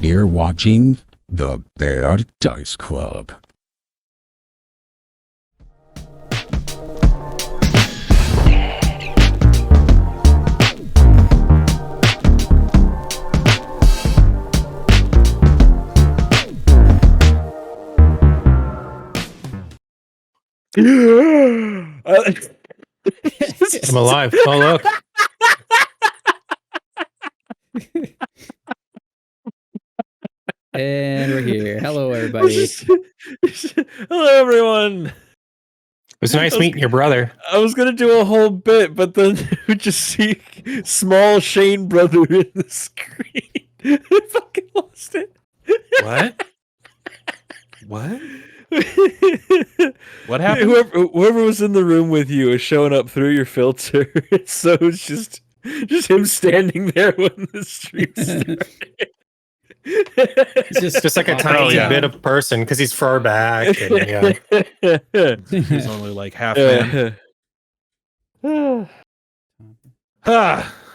You're watching the Bear Dice Club. I'm alive. Oh, look. And we're here. Hello, everybody. Hello, everyone. It was nice meeting your brother. I was gonna do a whole bit, but then we just see small Shane brother in the screen. I fucking lost it. What? What? What happened? Whoever was in the room with you is showing up through your filter, so it's just him standing there when the stream started. It's Just like a tiny bit of person because he's far back. And, yeah. He's only like half man.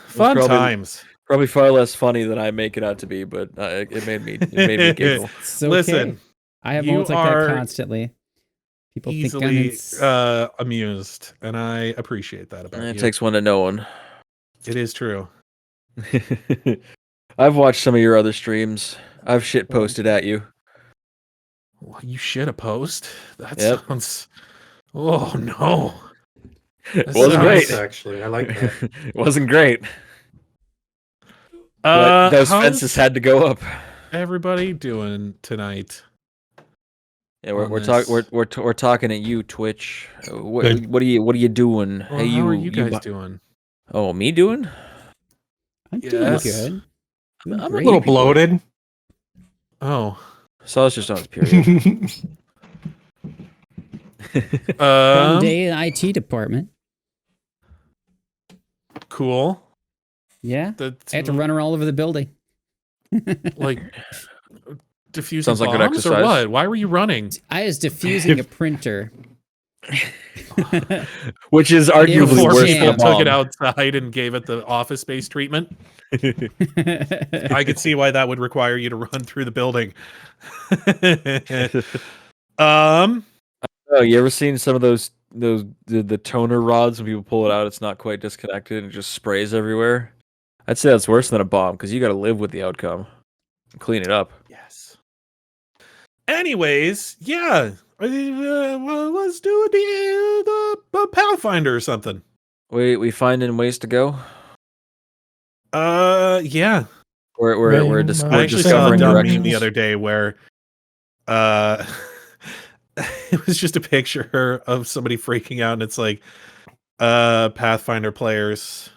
Fun times. Probably far less funny than I make it out to be, but it made me giggle. It's okay. Listen, I have you moments like that are constantly. People think easily I'm amused, and I appreciate that about you. It takes one to know one. It is true. I've watched some of your other streams. I've shit posted at you. Well, you shit a post? That Yep. sounds... Oh, no. It wasn't great. Actually, I like that. It wasn't great. But those how's fences had to go up. everybody doing tonight? Yeah, we're on talking this? we're talking at you, Twitch. What Good. are you doing? Well, Hey, how are you guys doing? Oh, me doing? doing Yes. good. Doing I'm a A great. little bloated. Oh. So it's just on his period. Fun day in IT department. Cool. Yeah. That's I had to run all over the building. like defusing Sounds like good bombs or exercise. what? Why were you running? I was diffusing a printer. Which is arguably Before worse people than a took it bomb. outside and gave it the office space treatment. I could see why that would require you to run through the building. Oh, you ever seen some of those the toner rods when people pull it out, it's not quite disconnected and it just sprays everywhere? I'd say that's worse than a bomb because you got to live with the outcome and clean it up. Yes. Anyways, yeah. Well, let's do the Pathfinder or something. We finding ways to go. Yeah. We're I we're actually saw a discovering dumb meme directions. the other day where it was just a picture of somebody freaking out, and it's like Pathfinder players.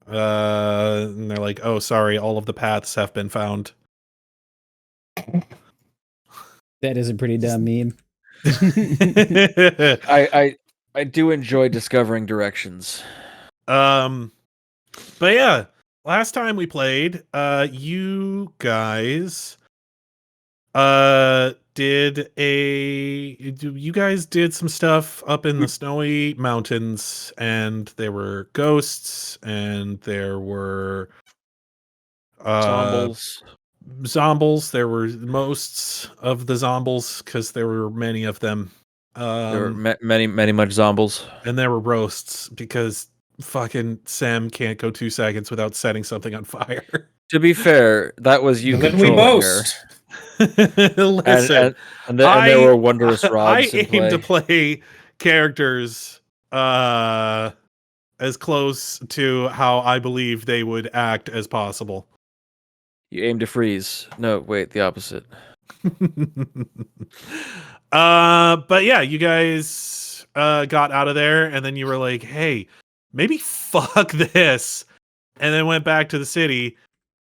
And they're like, "Oh, sorry, all of the paths have been found." That is a pretty dumb meme. I do enjoy discovering directions. But yeah, last time we played, you guys did some stuff up in the snowy mountains, and there were ghosts, and there were zombles. There were mosts of the zombles because there were many of them. There were many much zombles. And there were roasts because fucking Sam can't go 2 seconds without setting something on fire. To be fair, that was you And then we controlling her. boast. Listen, And there were wondrous rods. I in aim to play. play characters as close to how I believe they would act as possible. You aim to freeze. No, wait, the opposite. But yeah, you guys got out of there, and then you were like, hey, maybe fuck this, and then went back to the city.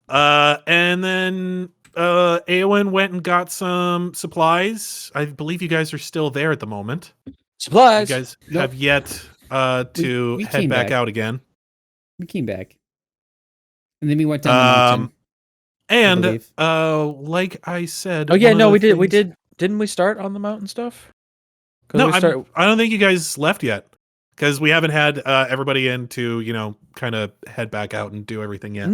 And then Aewen went and got some supplies. I believe you guys are still there at the moment. Supplies. You guys Nope. have yet to We head came back back. out again. We came back. And then we went down the mountain. And believe. like I said, Oh yeah, one no, of we the did. We things- did. Didn't we start on the mountain stuff? 'Cause No, we start- I don't think you guys left yet because we haven't had everybody in to kind of head back out and do everything yet.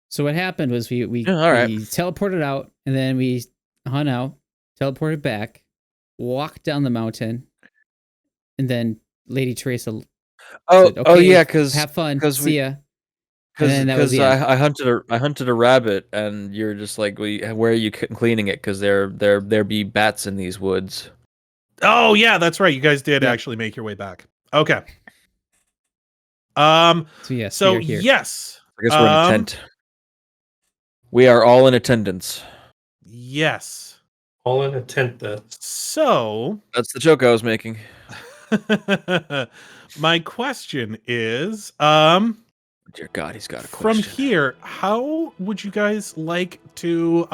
So what happened was we Yeah, all right. we teleported out, and then we hung out, teleported back, walked down the mountain, and then Lady Teresa said, Oh "Okay, yeah, because have fun, because see ya." And then that was the end. I hunted a rabbit, and you're just like, where are you cleaning it? Because there be bats in these woods. Oh yeah, that's right. You guys did Yeah. actually make your way back. Okay. So yes, So we are here. yes. I guess we're in a tent. We are all in attendance. Yes. All in a tent. So That's the joke I was making. my question is, Dear God, he's got a from question. here, how would you guys like to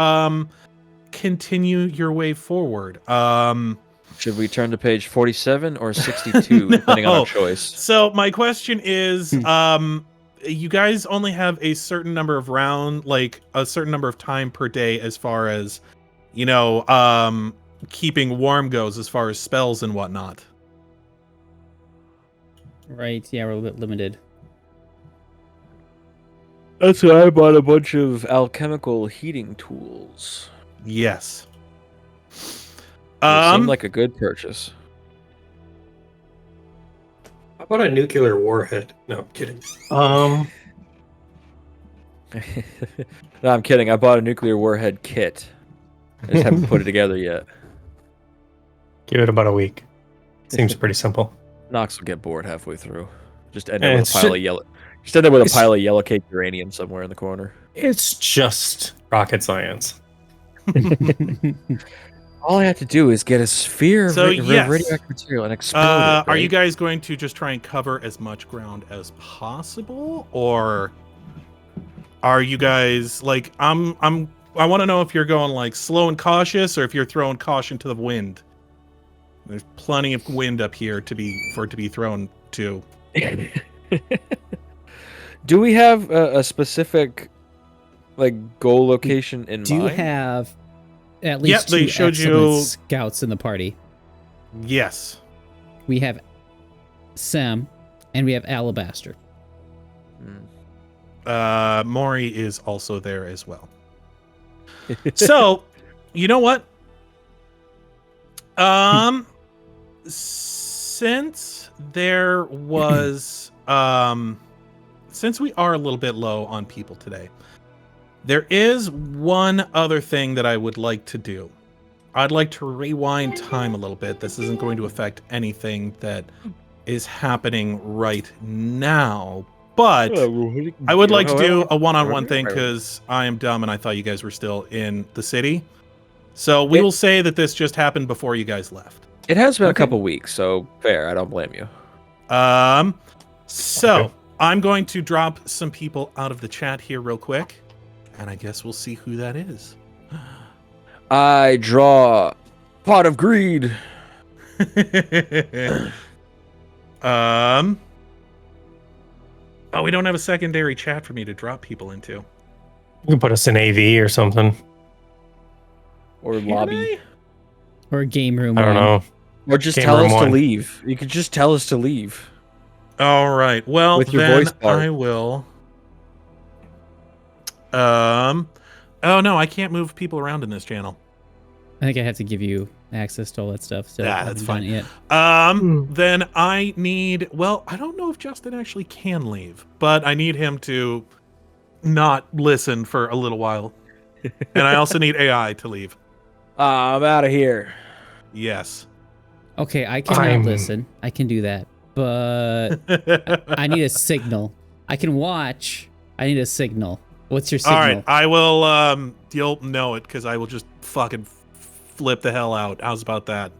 continue your way forward? Should we turn to page 47 or 62, depending on No. our choice? So my question is, you guys only have a certain number of a certain number of time per day as far as, keeping warm goes, as far as spells and whatnot. Right? Yeah, we're a little bit limited. That's why I bought a bunch of alchemical heating tools. Yes. It seemed like a good purchase. How about a nuclear warhead? No, I'm kidding. No, I'm kidding. I bought a nuclear warhead kit. I just haven't put it together yet. Give it about a week. Seems pretty simple. Knox will get bored halfway through. Just end Yeah, up with it's a pile ju- of yellow. Just end up with a it's- pile of yellow cake uranium somewhere in the corner. It's just rocket science. All I have to do is get a sphere of So, yes. radioactive material and explode it. Are right? you guys going to just try and cover as much ground as possible, or are you guys like I want to know if you're going like slow and cautious, or if you're throwing caution to the wind. There's plenty of wind up here for it to be thrown to. Do we have a specific goal location in Do you mind? have at least they two showed excellent you- scouts in the party? Yes. We have Sam, and we have Alabaster. Mrohy is also there as well. So, you know what? Since there was since we are a little bit low on people today, there is one other thing that I would like to do. I'd like to rewind time a little bit. This isn't going to affect anything that is happening right now, but I would like to do a one-on-one thing because I am dumb and I thought you guys were still in the city. So we will say that this just happened before you guys left. It has been a Okay. couple weeks, so fair. I don't blame you. So Okay. I'm going to drop some people out of the chat here real quick, and I guess we'll see who that is. I draw Pot of Greed. Oh, we don't have a secondary chat for me to drop people into. You can put us in AV or something. Or Can lobby. I? Or a game room. I don't one. know. Or just Game tell room us to one. leave. You could just tell us to leave. All right. Well, With your then voice part. I will. Oh no, I can't move people around in this channel. I think I have to give you access to all that stuff. So Yeah, I that's haven't done it yet. Then I need. Well, I don't know if Justin actually can leave, but I need him to not listen for a little while, and I also need AI to leave. I'm out of here. Yes. Okay, I cannot listen. I can do that, but I need a signal. I can watch. I need a signal. What's your signal? All right, I will. You'll know it because I will just fucking flip the hell out. How's about that?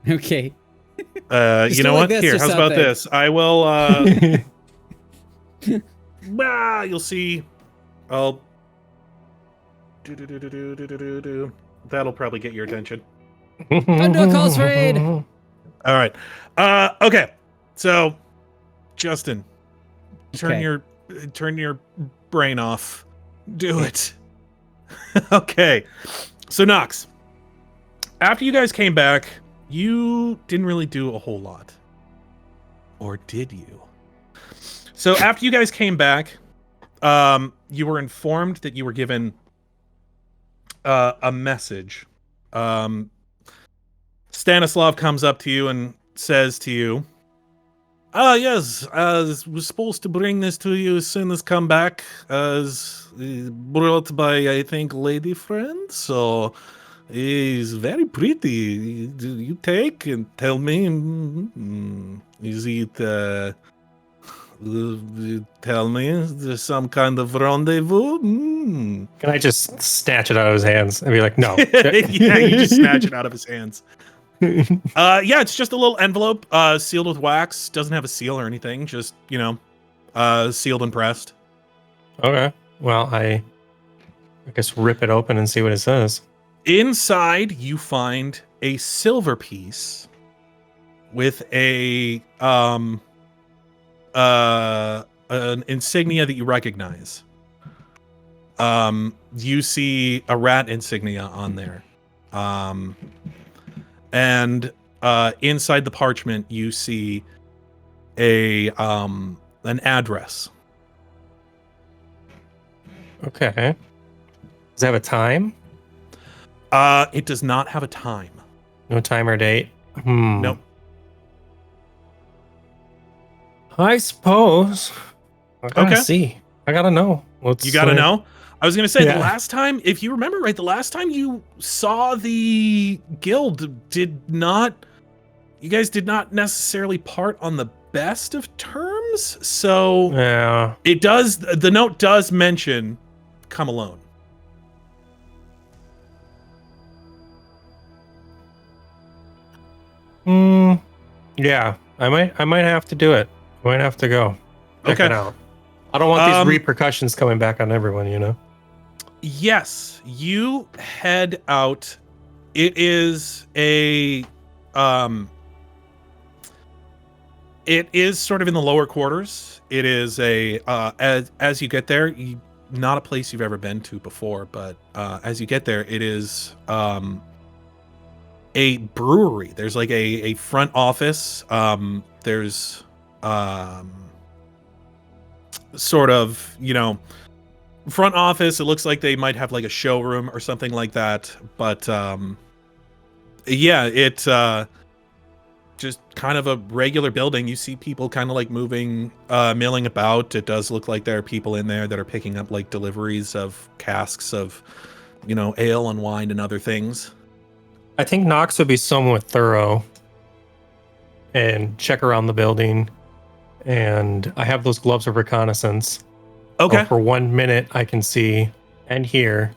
Okay. You know do like what? this Here, or how's about something. this? I will. You'll see. I'll. Do. That'll probably get your attention. Thunder calls for aid. All right. Okay. So, Justin, turn your brain off. Do it. Okay. So, Knox, after you guys came back, you didn't really do a whole lot. Or did you? So, after you guys came back, you were informed that you were given a message. Stanislav comes up to you and says to you, yes, we're supposed to bring this to you as soon as come back, as brought by, I think, lady friend, so he's very pretty. You take and tell me, is it, tell me, is there some kind of rendezvous? Can I just snatch it out of his hands and be like, no? Yeah, you just snatch it out of his hands. Yeah, it's just a little envelope, sealed with wax. Doesn't have a seal or anything. Just, sealed and pressed. Okay. Well, I guess rip it open and see what it says. Inside, you find a silver piece with an insignia that you recognize. You see a rat insignia on there. And inside the parchment, you see an address. Okay. Does it have a time? It does not have a time. No time or date? Nope. I suppose. I gotta see. I gotta know. You gotta know? I was gonna say, Yeah. the last time, if you remember right, the last time you saw the guild you guys did not necessarily part on the best of terms, so Yeah. the note does mention come alone. Yeah. I might have to do it. I might have to go. Check Okay. it out. I don't want these repercussions coming back on everyone, you know? Yes, you head out. It is it is sort of in the lower quarters. It is as you get there, not a place you've ever been to before, but as you get there, it is a brewery. There's like a front office. There's sort of, front office. It looks like they might have like a showroom or something like that, but yeah, it just kind of a regular building. You see people kind of like moving, milling about. It does look like there are people in there that are picking up like deliveries of casks of, ale and wine and other things. I think Knox would be somewhat thorough and check around the building. And I have those gloves of reconnaissance. Okay. So for 1 minute, I can see and hear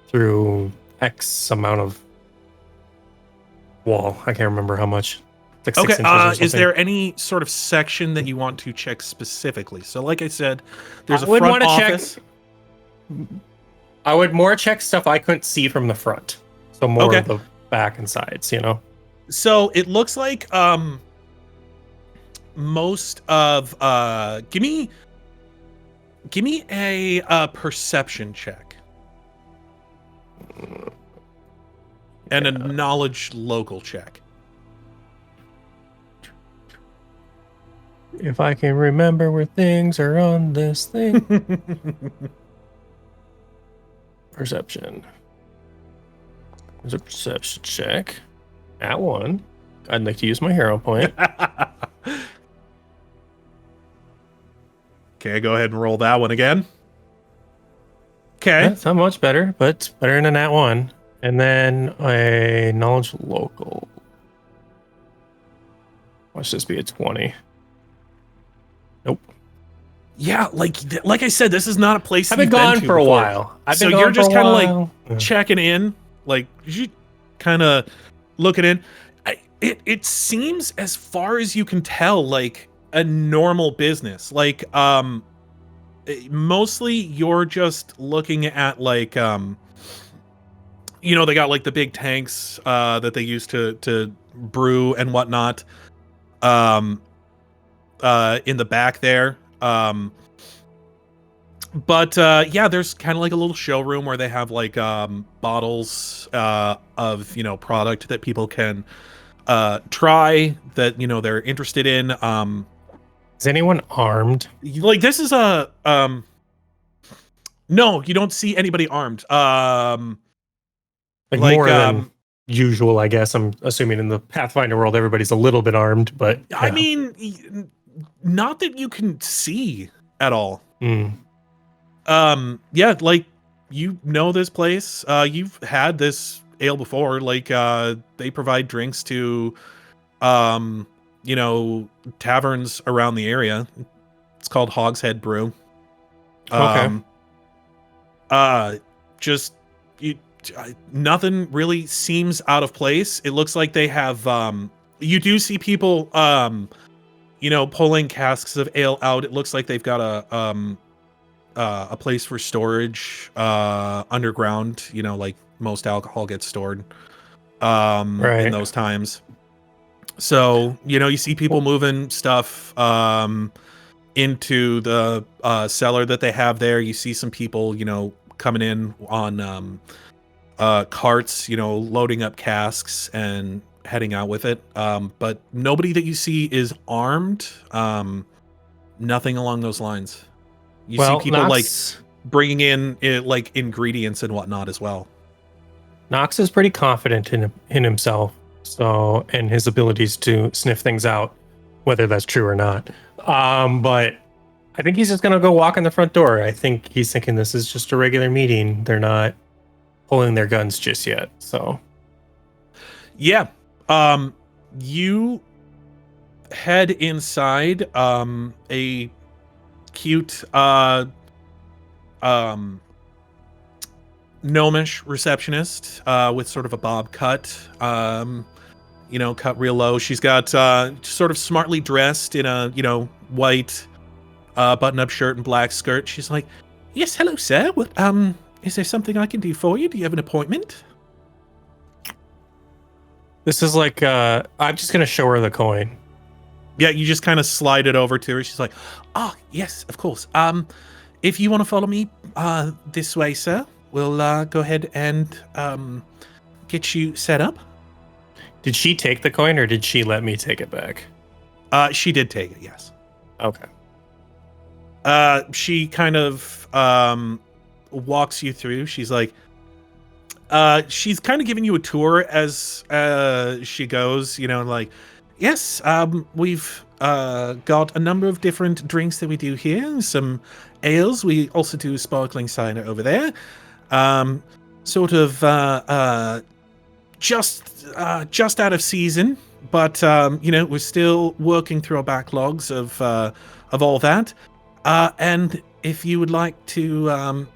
through X amount of wall. I can't remember how much. It's like 6 inches or something. Is there any sort of section that you want to check specifically? So like I said, there's I a would front wanna office. I would more check stuff I couldn't see from the front. So more Okay. of the back and sides, So it looks like most of give me a perception check and a knowledge local check. If I can remember where things are on this thing. Perception. There's a perception check. At 1. I'd like to use my hero point. Okay, go ahead and roll that one again. Okay. That's not much better, but better than a nat 1. And then a knowledge local. Watch this be a 20. Nope. Yeah, like I said, this is not a place I've been you've gone to for a before. while. So you're just kind of like checking in, like kind of looking in. It seems, as far as you can tell, like a normal business. Like mostly you're just looking at like they got like the big tanks that they use to brew and whatnot in the back there. But yeah, there's kind of like a little showroom where they have like bottles of product that people can try that they're interested in. Is anyone armed? Like this is a No, you don't see anybody armed. Like, Like, more than usual, I guess. I'm assuming in the Pathfinder world, everybody's a little bit armed, but I yeah. mean, not that you can see at all. Mm. Yeah, like, you know this place. You've had this ale before. Like, they provide drinks to, you know, taverns around the area. It's called Hogshead Brew. Okay. Just nothing really seems out of place. It looks like they have you do see people you know, pulling casks of ale out. It looks like they've got a place for storage underground, you know, like most alcohol gets stored in those times. So, you know, you see people moving stuff into the cellar that they have there. You see some people, you know, coming in on carts, you know, loading up casks and heading out with it. But nobody that you see is armed. Nothing along those lines. You see people like bringing in like ingredients and whatnot as well. Knox is pretty confident in himself, so, and his abilities to sniff things out, whether that's true or not. But I think he's just gonna go walk in the front door. I think he's thinking this is just a regular meeting. They're not pulling their guns just yet. So yeah, you head inside a cute gnomish receptionist with sort of a bob cut, you know, cut real low. She's got sort of smartly dressed in a, you know, white button-up shirt and black skirt. She's like, yes, hello sir, what is there something I can do for you? Do you have an appointment? this is like I'm just gonna show her the coin. Yeah, you just kind of slide it over to her. She's like, oh yes, of course. If you want to follow me this way, sir, we'll go ahead and get you set up. Did she take the coin or did she let me take it back? She did take it, yes. Okay. She kind of walks you through. She's like, she's kind of giving you a tour as she goes, you know, like, yes, we've got a number of different drinks that we do here. Some ales. We also do sparkling cider over there. Sort of just out of season, but you know, we're still working through our backlogs of all that. And if you would like to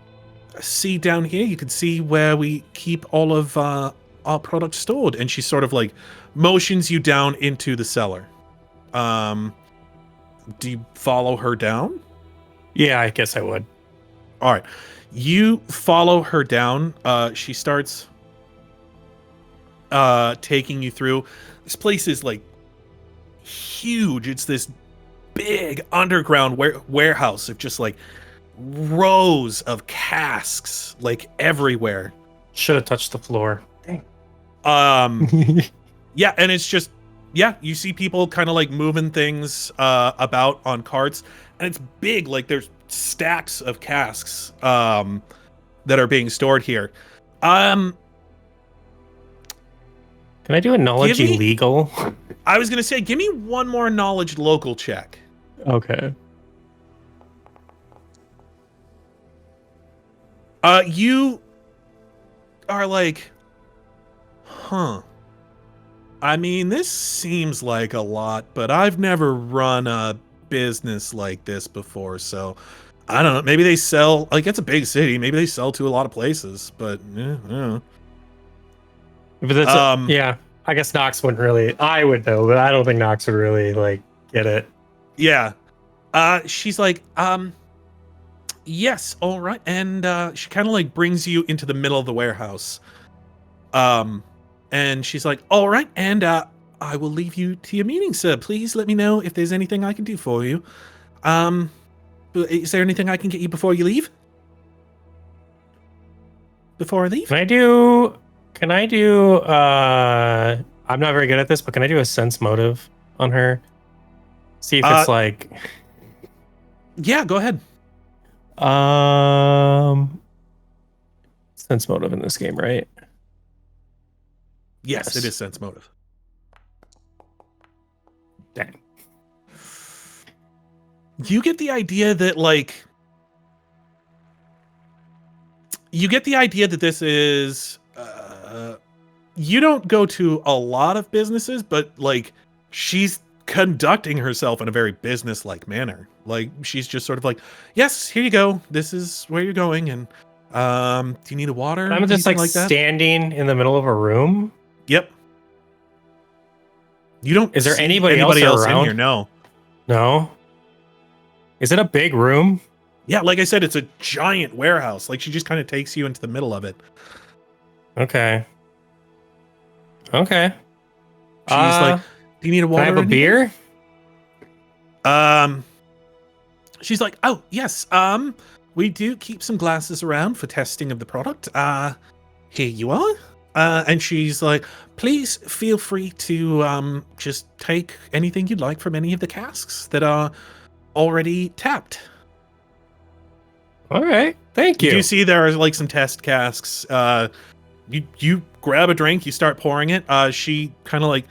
see down here, you can see where we keep all of our products stored. And she sort of like motions you down into the cellar. Do you follow her down? Yeah, I guess I would. All right. You follow her down. She starts taking you through. This place is like huge. It's this big underground warehouse of just like rows of casks like everywhere. Should have touched the floor. Yeah, and it's just, yeah, you see people kind of like moving things about on carts, and it's big. Like there's stacks of casks that are being stored here. Can I do a knowledge illegal? I was gonna say, give me one more knowledge local check. Okay. You are like, huh. I mean, this seems like a lot, but I've never run a business like this before, so I don't know. Maybe they sell, like, it's a big city. Maybe they sell to a lot of places, but yeah, I don't know. But that's yeah, I guess Knox wouldn't really. I would though, but I don't think Knox would really like get it. Yeah. She's like, yes, all right. And she kind of like brings you into the middle of the warehouse. And she's like, all right, and I will leave you to your meeting, sir. Please let me know if there's anything I can do for you. Is there anything I can get you before you leave? Before I leave? Can I do I'm not very good at this, but can I do a sense motive on her? See if it's like yeah, go ahead. I'm sense motive in this game, right? Yes, it Yes. is sense motive. Dang. You get the idea that like this is you don't go to a lot of businesses, but like she's conducting herself in a very business-like manner. Like she's just sort of like, yes, here you go. This is where you're going, and do you need a water? I'm just Anything like that? standing in the middle of a room. Yep. You don't. Is there see anybody else in around? here? No. No. Is it a big room? Yeah, like I said, it's a giant warehouse. Like she just kind of takes you into the middle of it. Okay. Okay. She's like, "Do you need a Can water? I have a or anything?" beer? She's like, "Oh yes, we do keep some glasses around for testing of the product. Here you are." And she's like, "Please feel free to just take anything you'd like from any of the casks that are already tapped." All right. Thank You you. do see there are like some test casks. You grab a drink, you start pouring it. She kind of like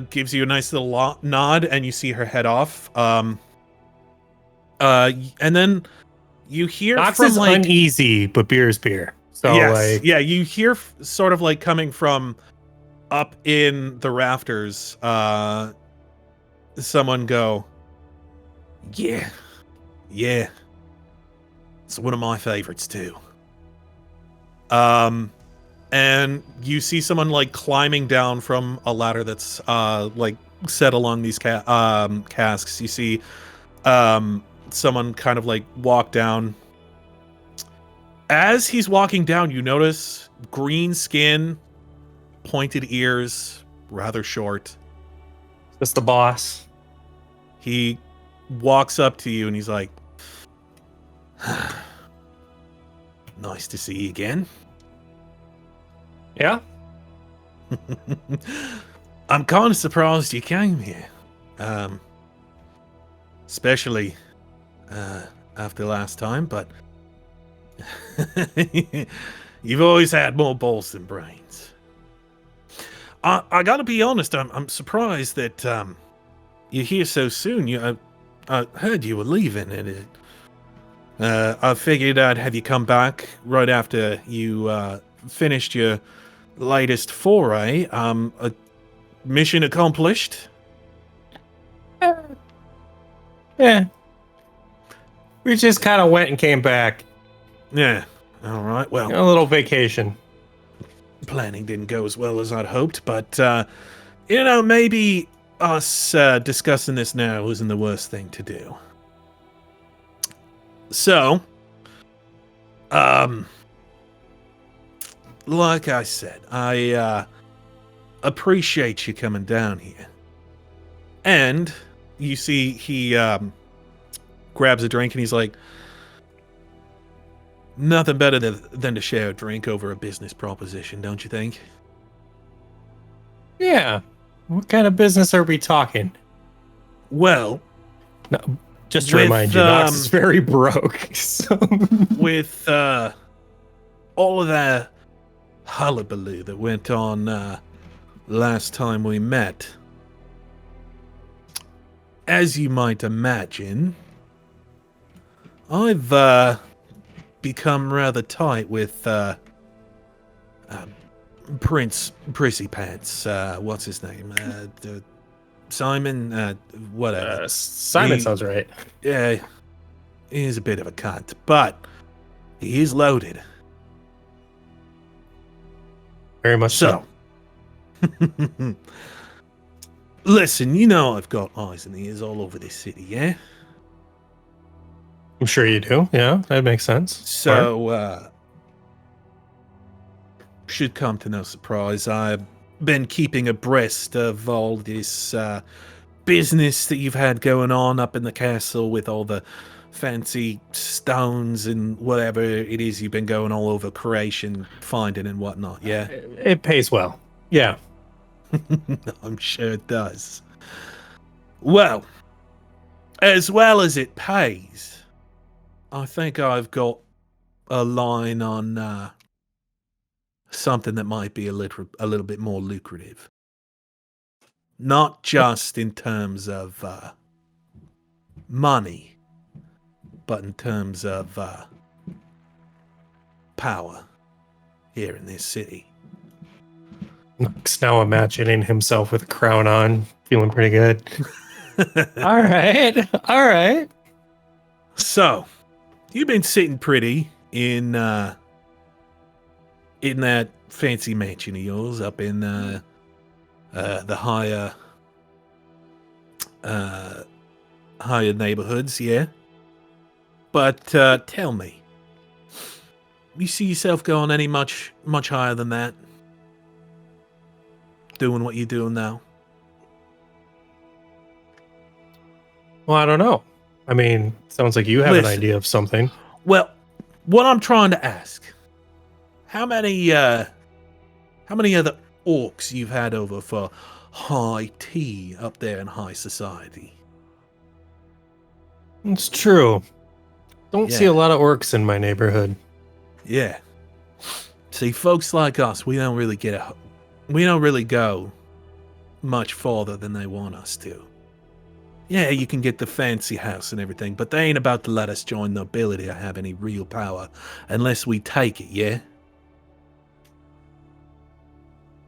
gives you a nice little nod, and you see her head off. And then you hear Knox from is like uneasy, but beer is beer. So yes, like, yeah, you hear sort of like coming from up in the rafters. Someone go, yeah, it's one of my favorites too. And you see someone like climbing down from a ladder that's like set along these casks. You see someone kind of like walk down. As he's walking down, you notice green skin, pointed ears, rather short. that's the boss. He walks up to you and he's like, "Nice to see you again." Yeah. I'm kind of surprised you came here. Especially after last time, but you've always had more balls than brains. I gotta be honest, I'm surprised that you're here so soon. I heard you were leaving, and I figured I'd have you come back right after you finished your latest foray. A mission accomplished. Yeah. We just kind of went and came back. Yeah. All right. Well, A little vacation. planning didn't go as well as I'd hoped, but maybe us discussing this now isn't the worst thing to do. So, like I said, I appreciate you coming down here. And you see he grabs a drink and he's like, nothing better than to share a drink over a business proposition, don't you think? Yeah. What kind of business are we talking? Well, No, just to With, remind you, Knox is very broke. So. with all of that hullabaloo that went on last time we met, as you might imagine, I've become rather tight with Prince Prissy Pants. What's his name? Simon. Whatever. Simon He- sounds right. Yeah, he's a bit of a cunt, but he is loaded. Very much so. So, listen, you know I've got eyes and ears all over this city, yeah? I'm sure you do. Yeah, that makes sense. So, should come to no surprise, I've been keeping abreast of all this business that you've had going on up in the castle with all the fancy stones and whatever it is you've been going all over creation, finding and whatnot, yeah? It pays well. Yeah. I'm sure it does. Well as it pays, I think I've got a line on something that might be a little bit more lucrative. Not just in terms of money, but in terms of power here in this city. Knox now imagining himself with a crown on, feeling pretty good. All right. So, you've been sitting pretty in that fancy mansion of yours up in the higher neighborhoods, yeah? But tell me, you see yourself going any much higher than that? Doing what you're doing now? Well, I don't know. I mean, sounds like you have an Listen. idea of something. Well, what I'm trying to ask, how many other orcs you've had over for high tea up there in high society? It's true. Don't see Yeah. a lot of orcs in my neighborhood. Yeah. See, folks like us, we don't really go much farther than they want us to. Yeah, you can get the fancy house and everything, but they ain't about to let us join nobility or have any real power unless we take it, yeah?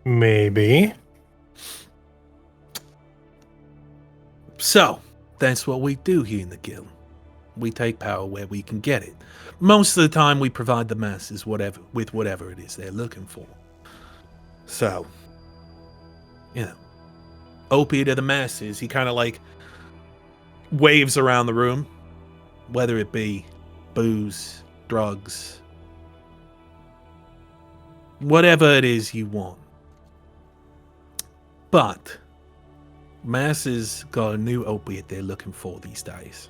Maybe. So, that's what we do here in the guild. We take power where we can get it. Most of the time, we provide the masses with whatever it is they're looking for. So, opiate of the masses, he kind of like waves around the room, whether it be booze, drugs, whatever it is you want. But masses got a new opiate they're looking for these days.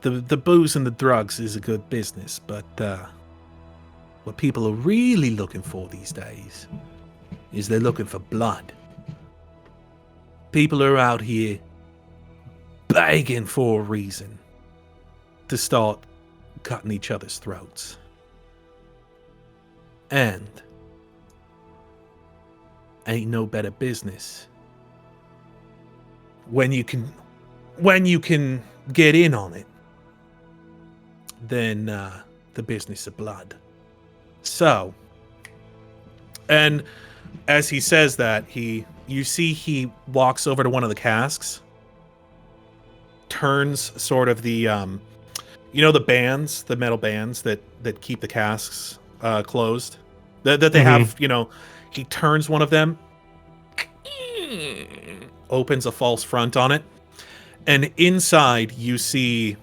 The booze and the drugs is a good business, but what people are really looking for these days is they're looking for blood. People are out here begging for a reason to start cutting each other's throats. And ain't no better business when you can get in on it than the business of blood. So, and as he says that, you see he walks over to one of the casks, turns sort of the the bands, the metal bands that keep the casks closed, that they have, he turns one of them, opens a false front on it, and inside you see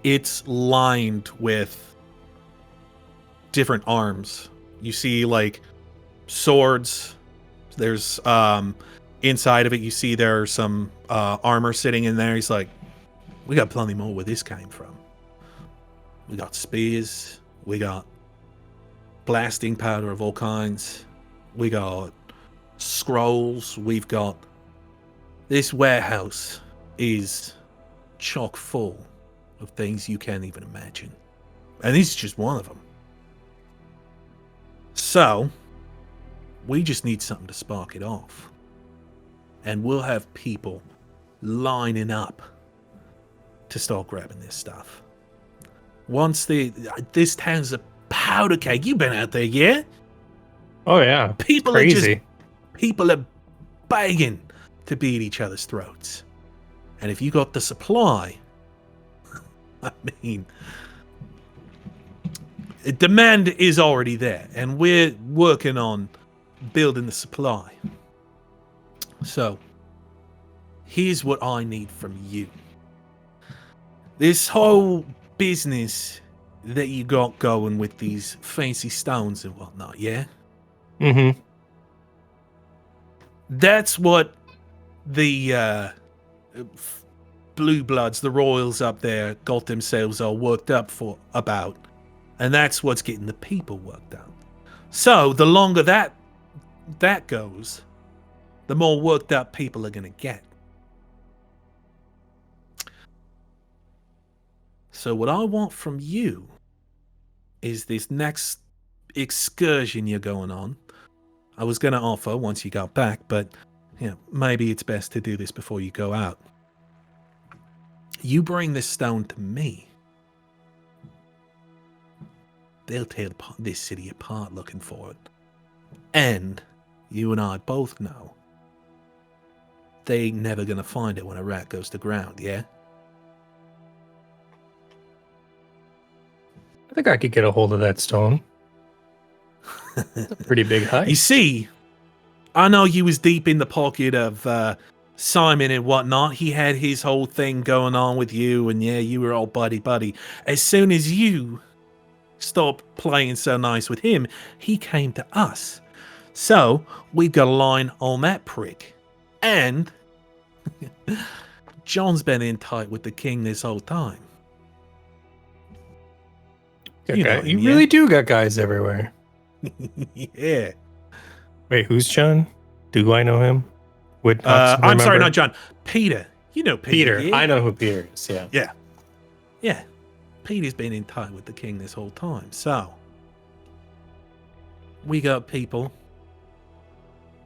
it's lined with different arms. You see like swords. There's inside of it you see there's some armor sitting in there. He's like, we got plenty more where this came from. We got spears, we got blasting powder of all kinds, we got scrolls, we've got this warehouse is chock full of things you can't even imagine. And this is just one of them. So, we just need something to spark it off. And we'll have people lining up to start grabbing this stuff. Once this town's a powder keg. You've been out there, yeah? Oh yeah. People Crazy. People are begging to beat each other's throats. And if you got the supply, I mean, demand is already there, and we're working on building the supply. So, here's what I need from you. This whole business that you got going with these fancy stones and whatnot, yeah? Mm-hmm. That's what the blue bloods, the royals up there, got themselves all worked up about. And that's what's getting the people worked up. So, the longer that goes, the more worked up people are going to get. So what I want from you is this next excursion you're going on. I was going to offer once you got back, but maybe it's best to do this before you go out. You bring this stone to me. They'll tear this city apart looking for it. And you and I both know they ain't never going to find it when a rat goes to ground, yeah? I think I could get a hold of that stone. It's a pretty big height. You see, I know you was deep in the pocket of Simon and whatnot. He had his whole thing going on with you, and you were all buddy-buddy. As soon as you stopped playing so nice with him, he came to us. So, we've got a line on that prick. And John's been in tight with the king this whole time. You really do got guys everywhere. Yeah. Wait, who's John? Do I know him? I'm sorry, not John. Peter. You know Peter. Peter. I know who Peter is, yeah. Yeah. Yeah. Peter's been in tight with the king this whole time. So, we got people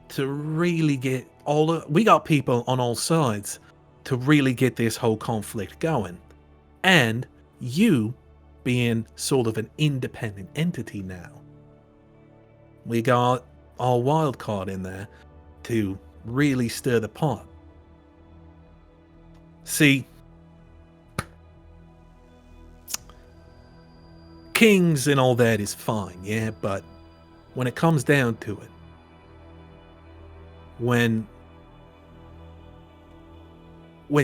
to really get we got people on all sides to really get this whole conflict going. And you being sort of an independent entity now, we got our wild card in there to really stir the pot. See, kings and all that is fine, yeah, but when it comes down to it, when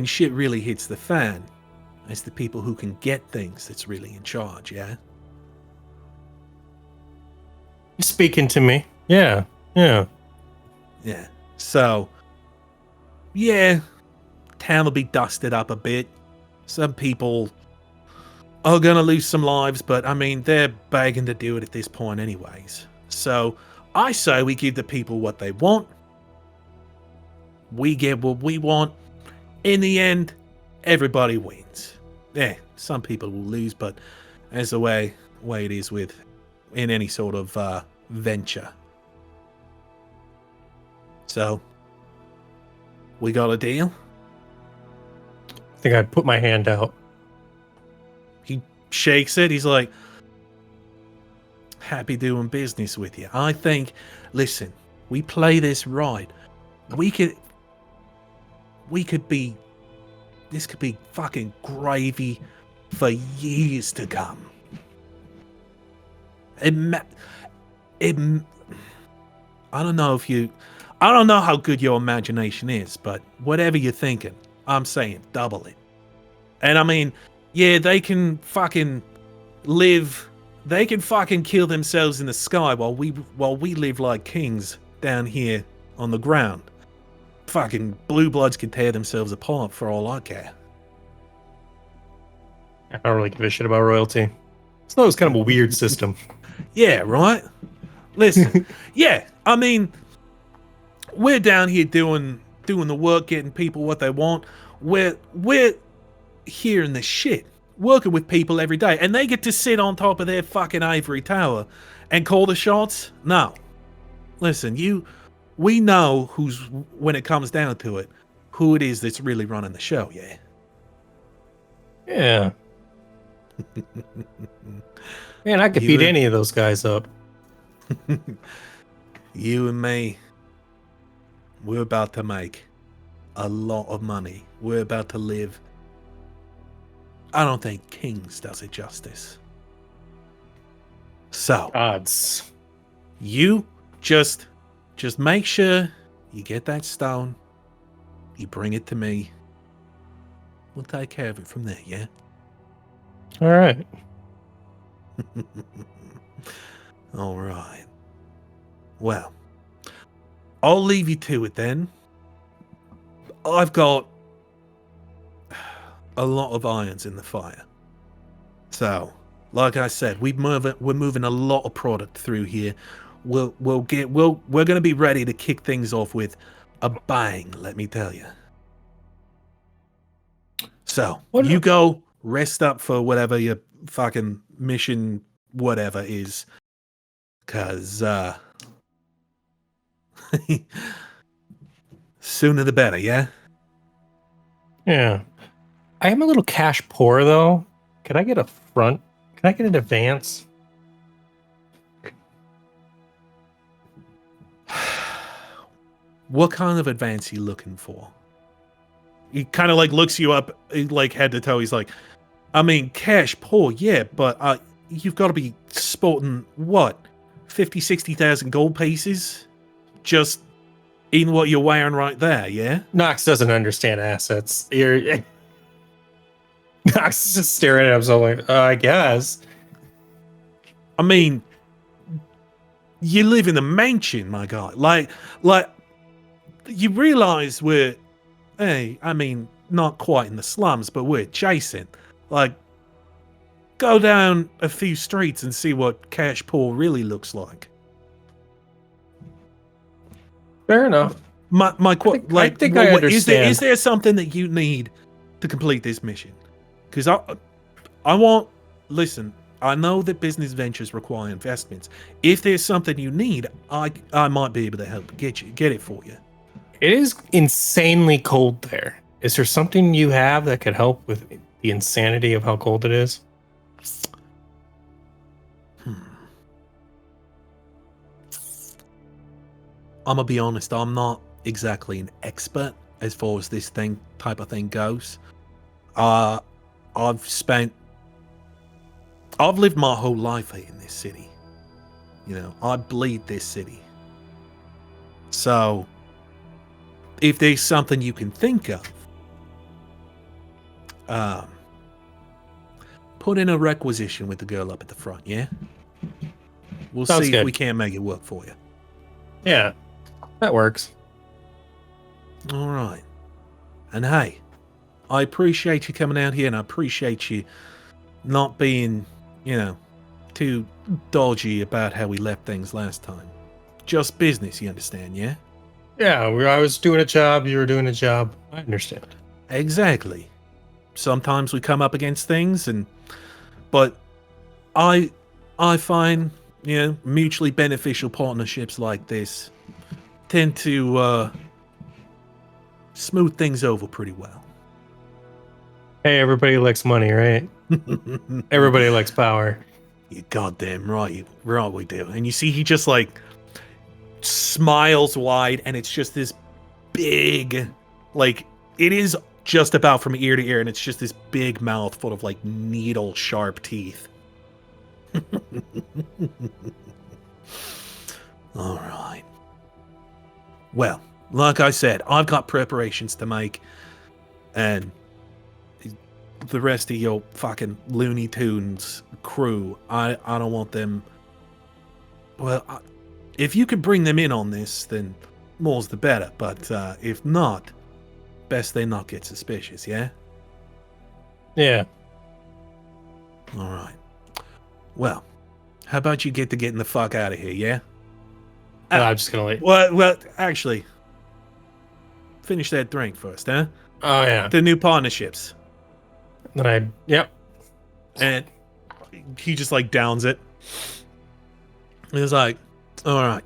shit really hits the fan, it's the people who can get things that's really in charge, yeah? You're speaking to me. Yeah. So, town will be dusted up a bit. Some people are gonna lose some lives, but I mean, they're begging to do it at this point anyways. So, I say we give the people what they want. We get what we want. In the end, everybody wins. Yeah, some people will lose, but that's the way it is in any sort of venture. So, we got a deal? I think I'd put my hand out. He shakes it. He's like, happy doing business with you. I think, listen, we play this right. This could be fucking gravy for years to come. I don't know how good your imagination is, but whatever you're thinking, I'm saying double it. And I mean, they can fucking live, they can fucking kill themselves in the sky while we live like kings down here on the ground. Fucking blue bloods can tear themselves apart for all I care. I don't really give a shit about royalty. So it's kind of a weird system. Yeah, right? Listen, I mean, we're down here doing the work, getting people what they want. We're hearing the shit, working with people every day, and they get to sit on top of their fucking ivory tower and call the shots? No. Listen, we know when it comes down to it, who it is that's really running the show, yeah? Yeah. Man, I could beat any of those guys up. You and me, we're about to make a lot of money. We're about to live. I don't think Kings does it justice. So, odds. You just make sure you get that stone. You bring it to me. We'll take care of it from there, yeah? All right. All right. Well, I'll leave you to it then. I've got a lot of irons in the fire. So, like I said, we're moving a lot of product through here. We're going to be ready to kick things off with a bang, let me tell you. So, you go rest up for whatever your fucking mission whatever is. Cause sooner the better, yeah? Yeah. I am a little cash poor though. Could I get a front? Can I get an advance? What kind of advance are you looking for? He kind of like looks you up like head to toe. He's like, I mean, cash poor, yeah, but you've got to be sporting what? 50, 60,000 gold pieces? Just in what you're wearing right there, yeah? Knox doesn't understand assets. Knox is just staring at him, so like, I guess. I mean, you live in a mansion, my guy. Like, you realize we're, hey, I mean, not quite in the slums, but we're adjacent. Like, go down a few streets and see what cash poor really looks like. Fair enough. I understand. Is there something that you need to complete this mission? Because I want. Listen, I know that business ventures require investments. If there's something you need, I might be able to help get it for you. It is insanely cold there. Is there something you have that could help with the insanity of how cold it is? I'm gonna be honest, I'm not exactly an expert as far as this type of thing goes. I've lived my whole life here in this city. You know, I bleed this city. So, if there's something you can think of, put in a requisition with the girl up at the front, yeah? We'll Sounds see good. if we can't make it work for you. Yeah, that works. All right. And hey, I appreciate you coming out here, and I appreciate you not being, too dodgy about how we left things last time. Just business, you understand, yeah? Yeah, I was doing a job, you were doing a job. I understand. Exactly. Sometimes we come up against things, but I find, mutually beneficial partnerships like this tend to smooth things over pretty well. Hey, everybody likes money, right? Everybody likes power. You're goddamn right. Right, we do. And you see he just like smiles wide, and it's just this big, like, it is just about from ear to ear, and it's just this big mouth full of like needle sharp teeth. All right. Well, like I said, I've got preparations to make, and the rest of your fucking Looney Tunes crew, I don't want them. Well, if you could bring them in on this, then more's the better. But if not, best they not get suspicious, yeah? Yeah. All right. Well, how about you getting the fuck out of here, yeah? I'm just gonna wait. Well, actually, finish that drink first, huh? Oh yeah. The new partnerships. Then yep. And he just like downs it. And he's like, all right.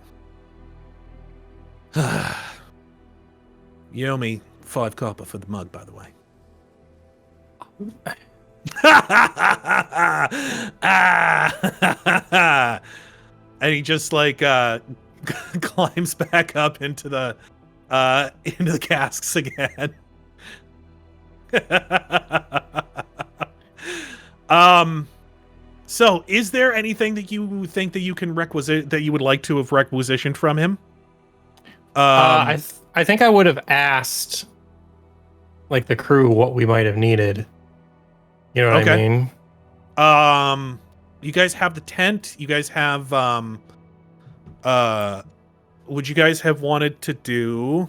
You owe me 5 copper for the mug, by the way. And he just like climbs back up into the casks again. So is there anything that you think that you can that you would like to have requisitioned from him? I think I would have asked like the crew what we might have needed. You know what I mean? You guys have the tent. You guys have would you guys have wanted to do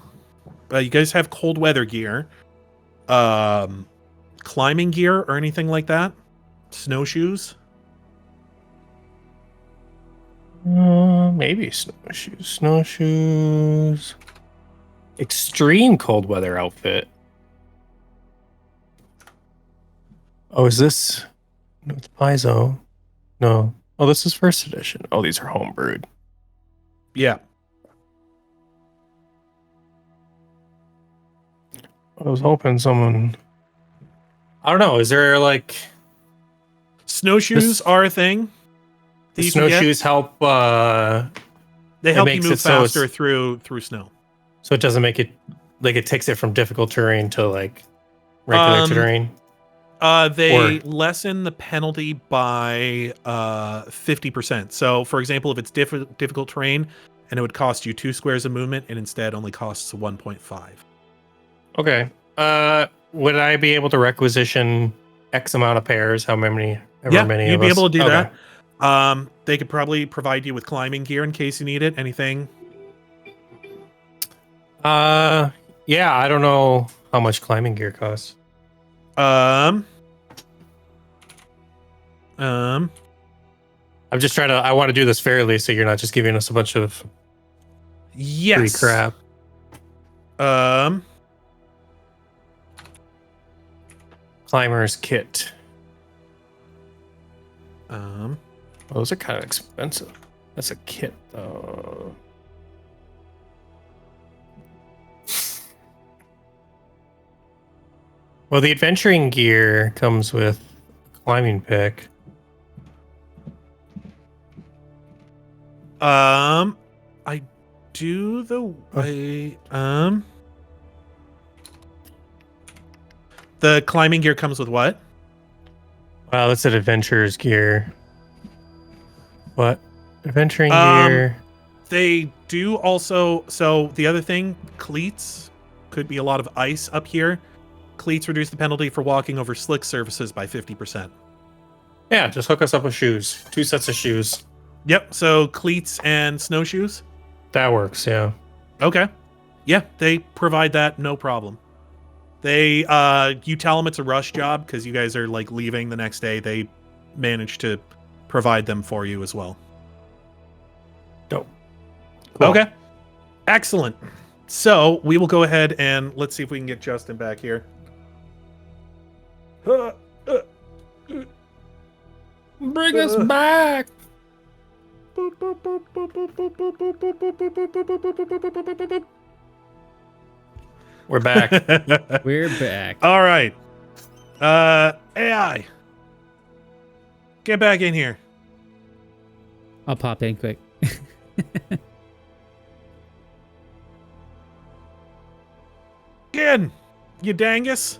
you guys have cold weather gear, climbing gear or anything like that? Snowshoes? Maybe snowshoes. Extreme cold weather outfit. Oh, is this with Paizo? No. Oh, this is first edition. Oh, these are homebrewed. Yeah. I was hoping someone. I don't know. Is there like Snowshoes are a thing. the you can get. snowshoes help? They it help you makes move it so faster it's- through snow. So it doesn't make it like it takes it from difficult terrain to like regular terrain. They Or- lessen the penalty by 50%. So, for example, if it's difficult terrain and it would cost you 2 squares of movement, it instead only costs 1.5. Okay. Would I be able to requisition X amount of pairs? How many? Many you'd of be us? able to do Okay. that. They could probably provide you with climbing gear in case you need it. Anything? Yeah. I don't know how much climbing gear costs. Um. I'm just trying to. I want to do this fairly, so you're not just giving us a bunch of Yes. free crap. Climber's kit. Oh, those are kind of expensive. That's a kit, though. Well, the adventuring gear comes with a climbing pick. I do the the climbing gear comes with what? Wow, that's an adventurer's gear. What? Adventuring Um, gear. They do also. So the other thing, cleats, could be a lot of ice up here. Cleats reduce the penalty for walking over slick surfaces by 50%. Yeah, just hook us up with shoes. 2 sets of shoes. Yep. So cleats and snowshoes. That works, yeah. Okay. Yeah, they provide that, no problem. They you tell them it's a rush job because you guys are like leaving the next day. They manage to provide them for you as well. Dope. Cool. Okay. Excellent. So we will go ahead and let's see if we can get Justin back here. Bring us back. We're back. We're back. All right. AI. Get back in here. I'll pop in quick. Again, you dangus.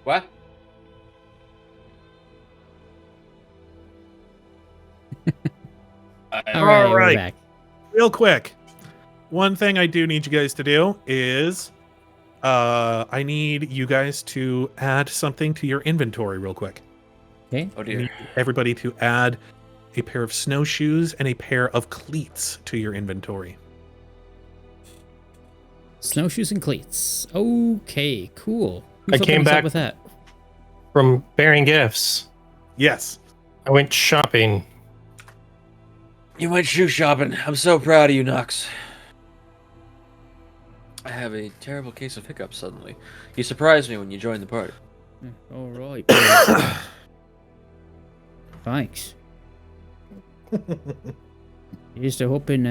What? All right, All right. we're back. Real quick. One thing I do need you guys to do is I need you guys to add something to your inventory real quick. Okay. Oh I dear. need everybody to add a pair of snowshoes and a pair of cleats to your inventory. Snowshoes and cleats. Okay, cool. I came us up back- with that. From bearing gifts. Yes. I went shopping. You went shoe shopping. I'm so proud of you, Knox. I have a terrible case of hiccups suddenly. You surprised me when you joined the party. All right. Thanks. Here's to hoping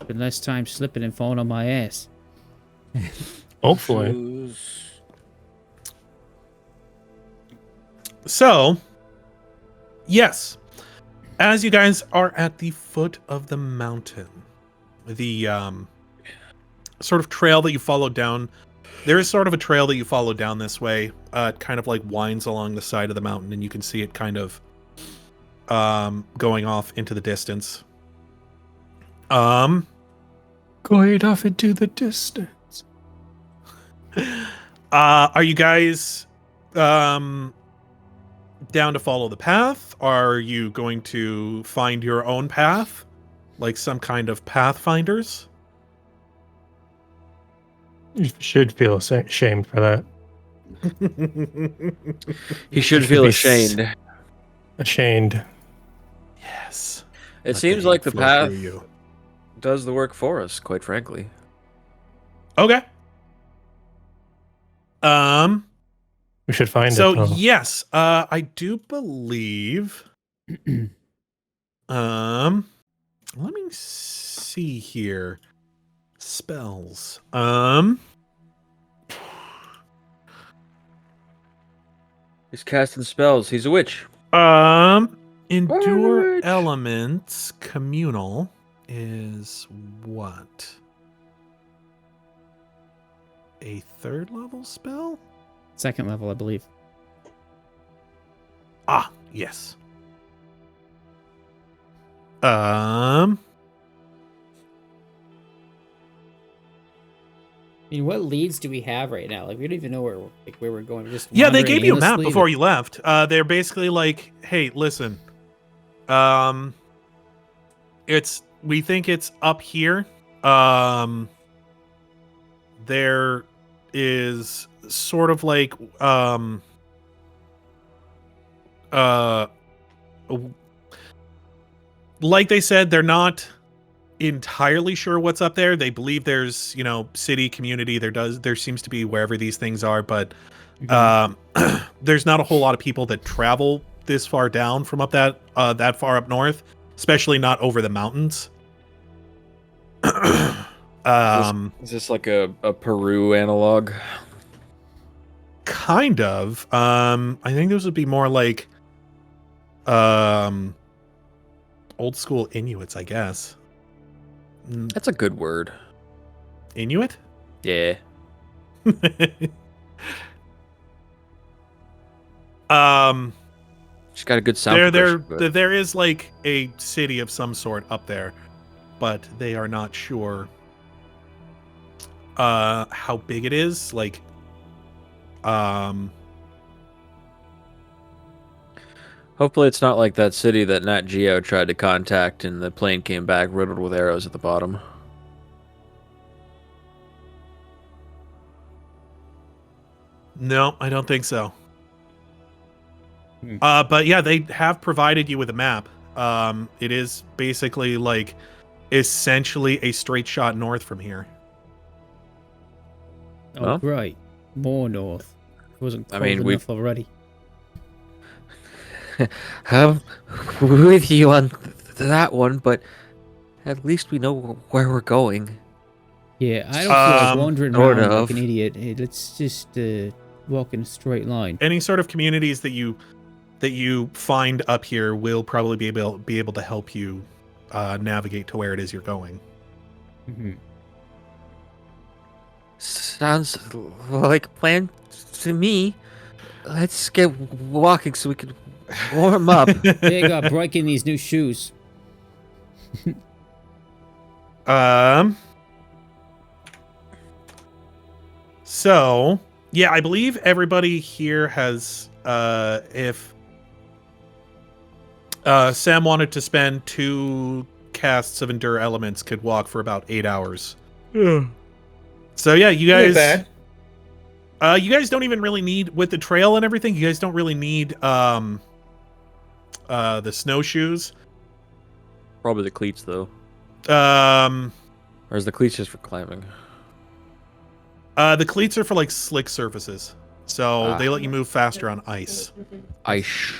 spend less time slipping and falling on my ass. Hopefully. Shoes. So, yes, as you guys are at the foot of the mountain, the sort of trail that you followed down, there is sort of a trail that you follow down this way. It kind of like winds along the side of the mountain, and you can see it kind of going off into the distance. Going off into the distance. Are you guys down to follow the path? Are you going to find your own path, like some kind of pathfinders? You should feel ashamed for that. He should Should feel be ashamed. Ashamed. Yes. It Let seems the like hate the flow path through you. does the work for us, quite frankly. Okay. We should find So it. Though. yes, I do believe. Let me see here. Spells. He's casting spells. He's a witch. Endure Witch. elements communal is what? A 3rd level spell? 2nd level, I believe. Ah, yes. I mean, what leads do we have right now? Like, we don't even know where we're going. We're just Yeah, they wandering gave you a map aimlessly before you left. They're basically like, hey, listen. We think it's up here. There is sort of like like they said, they're not entirely sure what's up there. They believe there's, city, community. There seems to be wherever these things are, but there's not a whole lot of people that travel this far down from up that far up north, especially not over the mountains. Is this like a Peru analog? Kind of. I think those would be more like old school Inuits, I guess. That's a good word. Inuit? Yeah. She's got a good sound. There is like a city of some sort up there, but they are not sure how big it is. Like, hopefully it's not like that city that Nat Geo tried to contact and the plane came back riddled with arrows at the bottom. No, I don't think so. But yeah, they have provided you with a map. It is basically like essentially a straight shot north from here. Oh, Well, right. More north. It wasn't cold we've- enough already. I'm with you on that one, but at least we know where we're going. Yeah, I don't feel like wandering sort around like of. an idiot. Hey, let's just walk in a straight line. Any sort of communities that you find up here will probably be able to help you navigate to where it is you're going. Mm-hmm. Sounds like a plan to me. Let's get walking so we can warm up. There you go, breaking these new shoes. So yeah, I believe everybody here has if Sam wanted to spend 2 casts of Endure Elements, could walk for about 8 hours. So yeah, you guys you guys don't even really need, with the trail and everything, you guys don't really need the snowshoes. Probably the cleats though. Or is the cleats just for climbing? The cleats are for like slick surfaces. So they let you move faster on ice. Ice.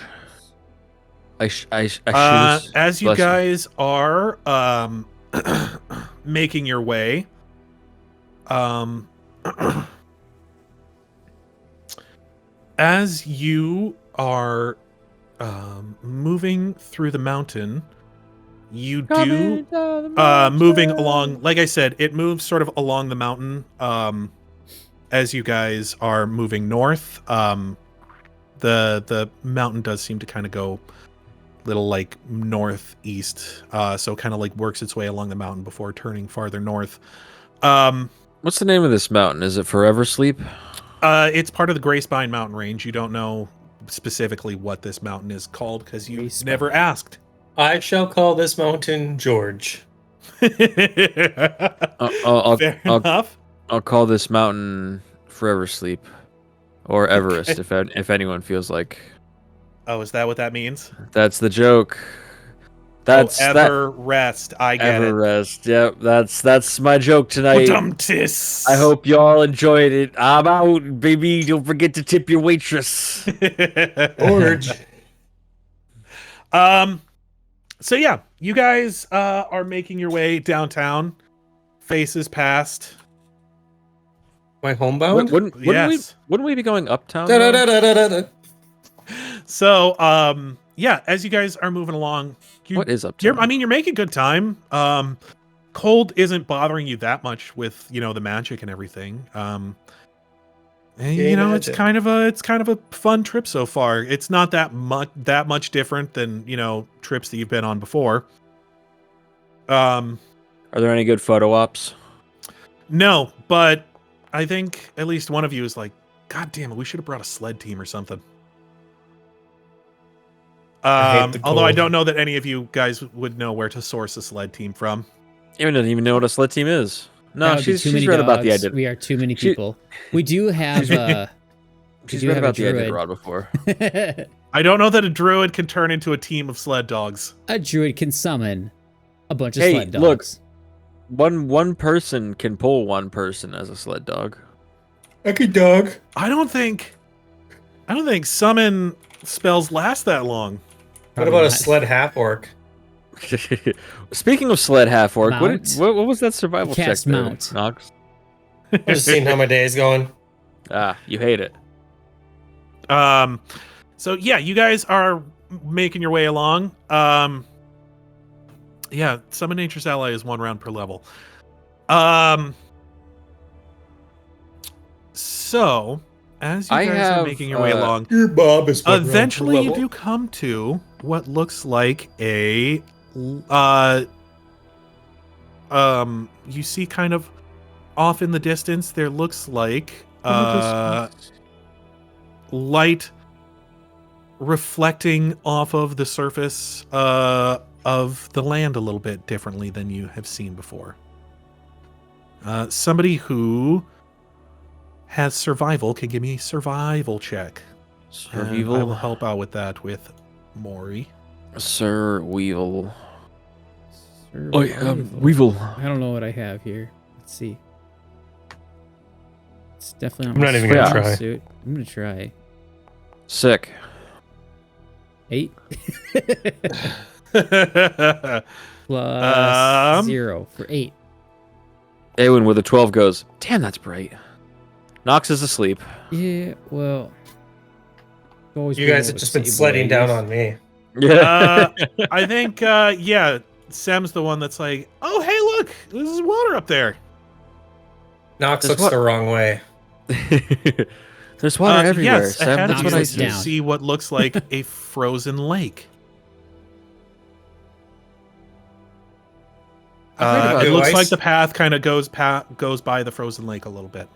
As you guys are making your way, as you are moving through the mountain, you do moving along, like I said, it moves sort of along the mountain as you guys are moving north. The mountain does seem to kind of go little like northeast, so kind of like works its way along the mountain before turning farther north. What's the name of this mountain? Is it Forever Sleep? It's part of the Gray Spine mountain range. You don't know specifically what this mountain is called because you never asked. I shall call this mountain George. Fair enough. I'll call this mountain Forever Sleep, or Everest, if anyone feels like. Oh, is that what that means? That's the joke. That's ever rest. I get ever it. rest. Yep, that's my joke tonight. Badumtis. I hope you all enjoyed it. I'm out, baby. Don't forget to tip your waitress. George. So yeah, you guys are making your way downtown. Faces past. My homebound? Wouldn't Yes. we be going uptown? though? Da-da-da-da-da-da. So yeah, as you guys are moving along, What is uptown? you're making good time. Cold isn't bothering you that much with the magic and everything. And, it's kind of a fun trip so far. It's not that much different than trips that you've been on before. Are there any good photo ops? No, but I think at least one of you is like, God damn it, we should have brought a sled team or something. Although I don't know that any of you guys would know where to source a sled team from. Evan doesn't even know what a sled team is. That No, would be she's read about the dogs. idea. We are too many people. We do have. She's do read have a about the idea druid. rod before. I don't know that a druid can turn into a team of sled dogs. A druid can summon a bunch of Hey, sled look. dogs. One person can pull one person as a sled dog. Okay, dog. I don't think summon spells last that long. What Probably about a not. sled half-orc? Speaking of sled half orc, Mount. what was that survival Cast check there, mount. Knox? Just seeing how my day is going. Ah, you hate it. So yeah, you guys are making your way along. Yeah, summon nature's ally is 1 round per level. So as you I guys are have, making your way along, Your Bob is eventually you do come to what looks like a you see kind of off in the distance there looks like light reflecting off of the surface of the land a little bit differently than you have seen before. Somebody who has survival can give me a survival check. And I will help out with that with Mrohy. Sir Weevil. Sir Oh, Weevil. I don't know what I have here. Let's see. It's definitely I'm not even gonna try. Suit. I'm gonna try. Sick. 8 plus 0 for 8. Aewen with a 12 goes, damn, that's bright. Knox is asleep. Yeah, well. Always You being guys able have to just been see sledding down boys. on me. Yeah. I think, yeah, Sam's the one that's like, oh, hey, look, there's water up there. Knox There's looks the wrong way. There's water everywhere, Yes, Sam. ahead That's of what you I you see. down. see what looks like a frozen lake. I've heard about It it. looks Ice? like the path kind of goes by the frozen lake a little bit.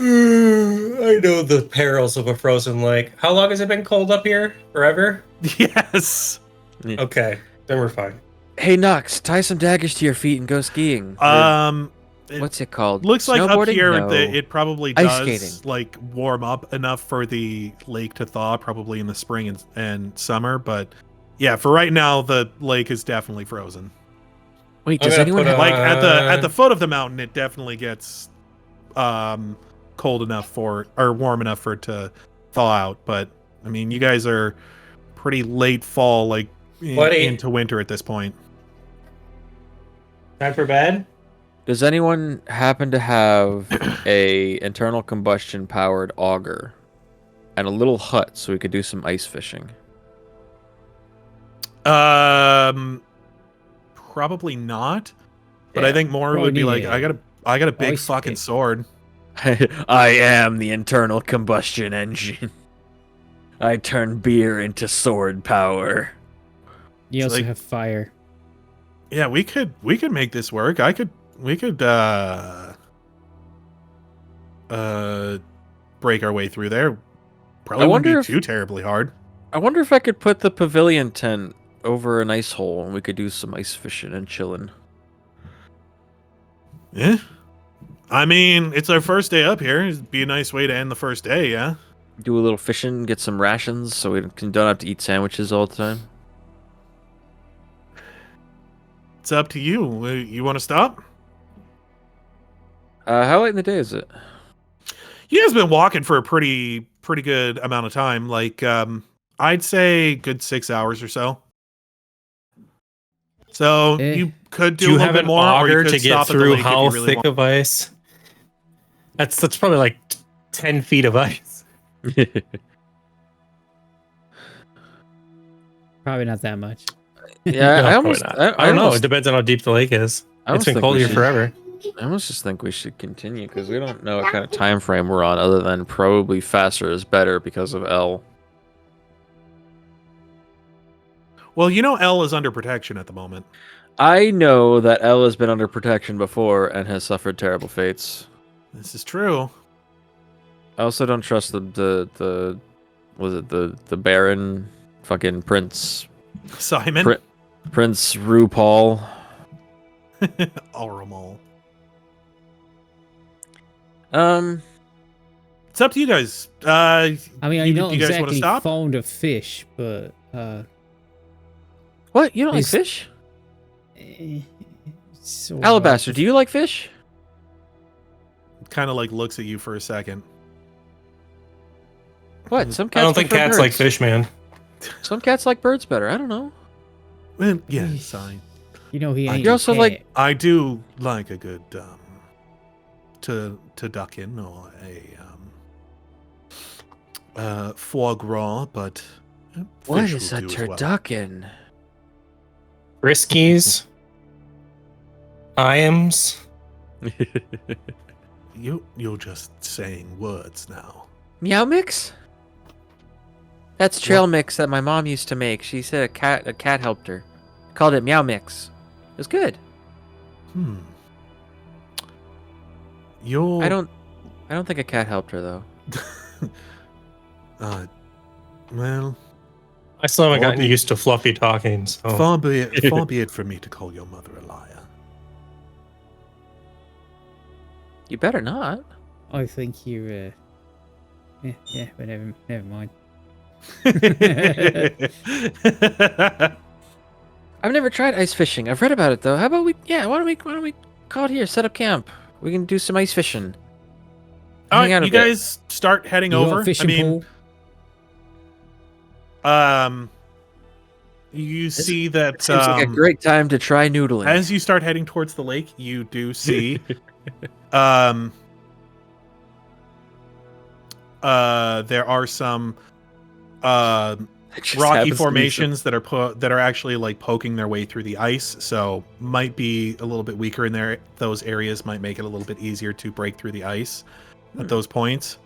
I know the perils of a frozen lake. How long has it been cold up here? Forever? Yes. Okay, then we're fine. Hey, Knox, tie some daggers to your feet and go skiing. What's it called? Looks like up Snowboarding? here No. it probably Ice does skating. like warm up enough for the lake to thaw, probably in the spring and summer. But yeah, for right now, the lake is definitely frozen. Wait, I'm does gonna anyone put have... Like at the foot of the mountain, it definitely gets cold enough or warm enough for it to thaw out. But I mean, you guys are pretty late fall, like into winter at this point. Time for bed? Does anyone happen to have a internal combustion powered auger and a little hut so we could do some ice fishing? Probably not. But Yeah. I think more would be like, I got a big ice fucking pick. sword. I am the internal combustion engine. I turn beer into sword power. You It's also like- have fire. Yeah, we could make this work. We could break our way through there. Probably wouldn't wonder be if- too terribly hard. I wonder if I could put the pavilion tent over an ice hole and we could do some ice fishing and chilling. Yeah. I mean, it's our first day up here. It'd be a nice way to end the first day, yeah? Do a little fishing, get some rations so we don't have to eat sandwiches all the time. It's up to you. You want to stop? How late in the day is it? You guys been walking for a pretty good amount of time. Like, I'd say good 6 hours or so. So you could do you a little have bit an more, or you auger could to get stop at the through lake if how you really thick want. of ice? That's probably like 10 feet of ice. Probably not that much. Yeah, No, I probably almost. not. I I don't know. It almost- depends on how deep the lake is. I It's almost been think cold we here should- forever. I almost just think we should continue because we don't know what kind of time frame we're on, other than probably faster is better because of L. Well, you know, L is under protection at the moment. I know that L has been under protection before and has suffered terrible fates. This is true. I also don't trust the was it the Baron, fucking Prince Simon. Prince RuPaul. Alramol. It's It's up to you guys. I mean, I you don't guys wanna exactly stop? fond of fish, but What? You don't like Is- fish? so Alabaster, do you like fish? Kind of like looks at you for a second. What? Some I cats don't think prefer cats like birds. fish, man. Some cats like birds better. I don't know. Well, yeah, fine. You know, he ain't. You're also like- I do like a good turducken or a foie gras, but What fish is will a do as well. turducken? Briskies. Iams. You're just saying words now. Meow mix? That's trail mix that my mom used to make. She said a cat helped her. Called it meow mix. It was good. You're I don't think a cat helped her though. well, I still haven't Well, gotten used to Fluffy talking, so far be it from me to call your mother a liar. You better not. I think you're. Yeah, but never mind. I've never tried ice fishing. I've read about it though. How about why don't we call it here, set up camp. We can do some ice fishing. All Hang out right, a you bit. guys start heading You over. want fishing pool? You see that Seems like a great time to try noodling. as you start heading towards the lake, you do see there are some It just rocky happens to be formations that are actually like poking their way through the ice, so might be a little bit weaker in there. Those areas might make it a little bit easier to break through the ice at those points.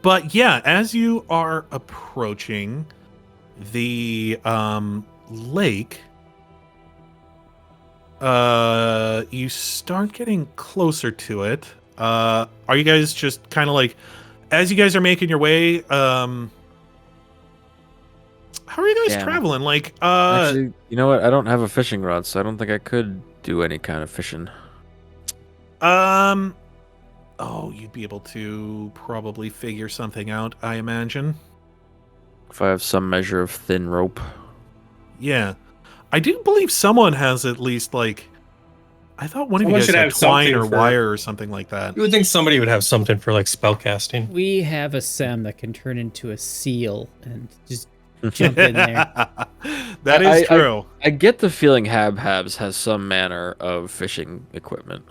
But yeah, as you are approaching the lake, you start getting closer to it. Are you guys just kind of like, as you guys are making your way, how are you guys Yeah. traveling? Like, Actually, you know what? I don't have a fishing rod, so I don't think I could do any kind of fishing. oh, you'd be able to probably figure something out, I imagine. If I have some measure of thin rope. Yeah. I do believe someone has at least, like, I thought one of you Someone guys should had have twine something or for- wire or something like that. you would think somebody would have something for like spell casting. We have a Sem that can turn into a seal and just jump in there. That is true. I get the feeling Habhabs has some manner of fishing equipment.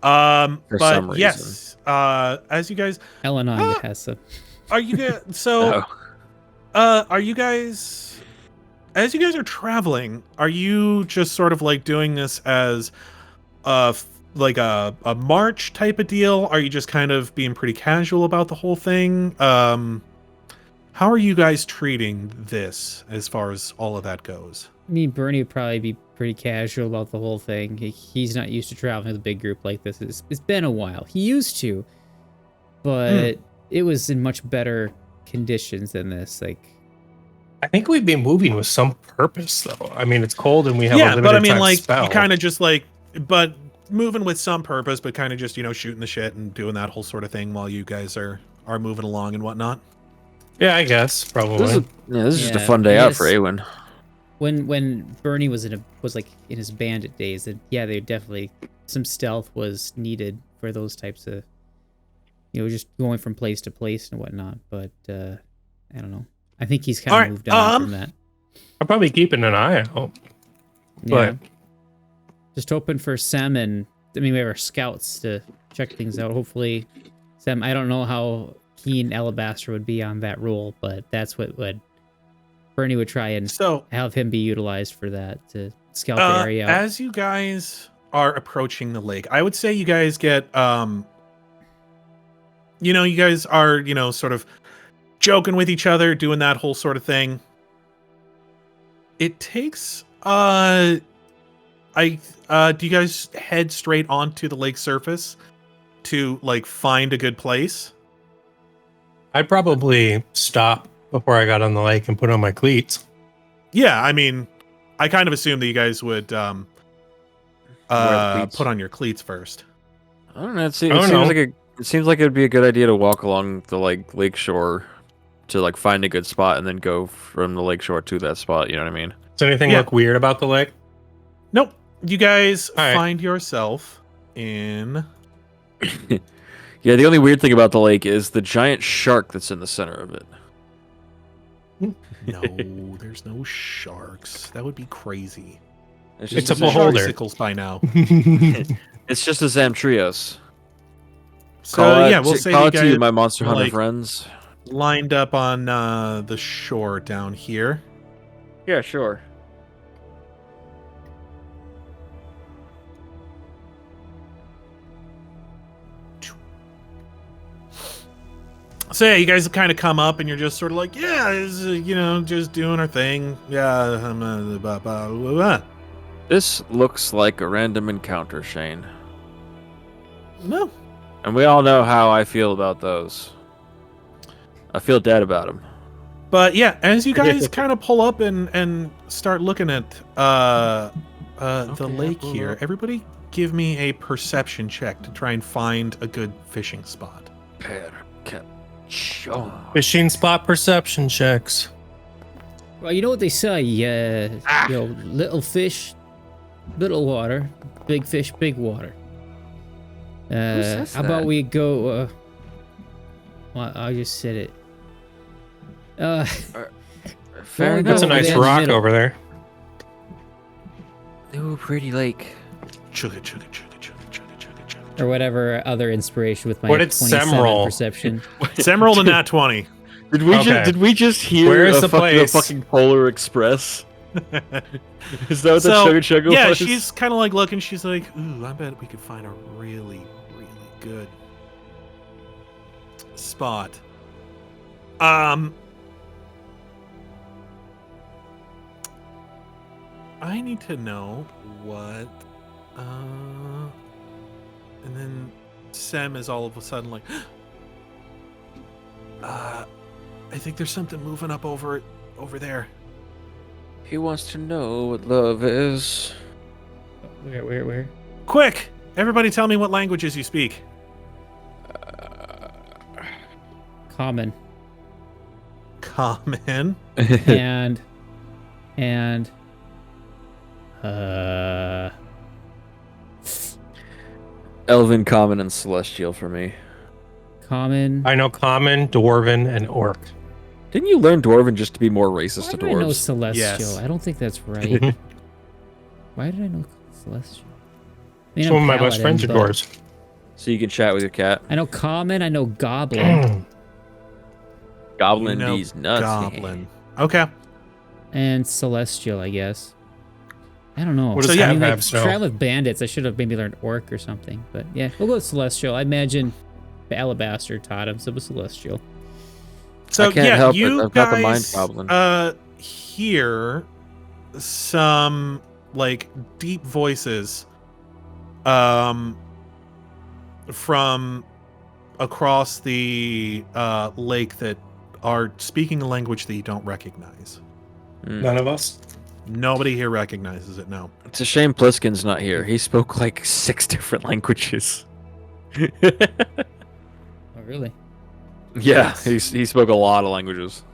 For But some yes, as you guys, El-Anon has some. are you guys, so, are you guys, as you guys are traveling, are you just sort of like doing this as like a march type of deal? Are you just kind of being pretty casual about the whole thing? How are you guys treating this as far as all of that goes? I mean, Bernie would probably be pretty casual about the whole thing. He's not used to traveling with a big group like this. It's been a while. He used to, but it was in much better conditions than this. Like, I think we'd be moving with some purpose, though. I mean, it's cold and we have a Yeah, limited but I mean, time like, spell. you kind of just like, but moving with some purpose, but kind of just, you know, shooting the shit and doing that whole sort of thing while you guys are moving along and whatnot. Yeah, I guess probably. This is just a Yeah, fun day I out guess- for Aewen. when Bernie was like in his bandit days, then yeah, they definitely some stealth was needed for those types of, just going from place to place and whatnot. But I don't know. I think he's kind of moved on from that. I'm probably keeping an eye out. Yeah. Just hoping for Sem and we have our scouts to check things out. Hopefully, Sem. I don't know how keen Alabaster would be on that role, but that's what Bernie would try and have him be utilized for that to scout the area out. As you guys are approaching the lake, I would say you guys get, you guys are, sort of joking with each other, doing that whole sort of thing. It takes, do you guys head straight onto the lake surface to like find a good place? I'd probably stop before I got on the lake and put on my cleats. Yeah, I mean, I kind of assumed that you guys would put on your cleats first. I don't know. It seems like it'd be a good idea to walk along the lake shore to like find a good spot and then go from the lake shore to that spot. You know what I mean? Does anything look weird about the lake? Nope. You guys find yourself in. Yeah, the only weird thing about the lake is the giant shark that's in the center of it. No, there's no sharks. That would be crazy. It's a beholder. Sickles by now. It's just a Zamtrios. So we'll say call you it guys to you, my monster hunter friends. Lined up on the shore down here. Yeah, sure. So yeah, you guys kind of come up and you're just sort of like, just doing our thing. Yeah. This looks like a random encounter, Shane. No. And we all know how I feel about those. I feel dead about them. But yeah, as you guys kind of pull up and start looking at the lake here, everybody give me a perception check to try and find a good fishing spot. Fishing spot perception checks. Well, you know what they say, little fish, little water, big fish, big water. How about we go? Well, I just said it. Fair enough. That's a nice rock over there. Ooh, pretty lake. Chugga, chugga, chugga, chugga, chugga, chugga, chugga. Or whatever other inspiration with my What did 27 Sem roll? perception. Sem rolled a nat 20. Did we just hear Where is the place? fucking Polar Express? Is that what that Chugga Chugga was? Yeah, she's kind of like looking. She's like, ooh, I bet we could find a really, really good spot. I need to know what, and then Sem is all of a sudden like, I think there's something moving up over there. He wants to know what love is. Where? Quick! Everybody tell me what languages you speak. Common. Common. and Elven, Common, and Celestial for me. Common. I know Common, Dwarven, and Orc. Didn't you learn Dwarven just to be more racist to Why did I know dwarves? Celestial? Yes. I don't think that's right. Why did I know Celestial? I mean, Some I'm of my best paladin, friends are but dwarves. So you can chat with your cat. I know Common. I know Goblin. Goblin You know D's nuts. Goblin. Okay. And Celestial, I guess. I don't know. What does I Habhab mean, like, spell? travel with bandits. I should have maybe learned Orc or something. But yeah, we'll go with Celestial. I imagine the Alabaster taught him, so it was Celestial. So I can't yeah, help it. you I've got the mind guys goblin. hear some like deep voices from across the lake that are speaking a language that you don't recognize. None of us. Nobody here recognizes it. No. It's a shame Pliskin's not here. He spoke like 6 different languages. Oh, really? Yeah, he spoke a lot of languages.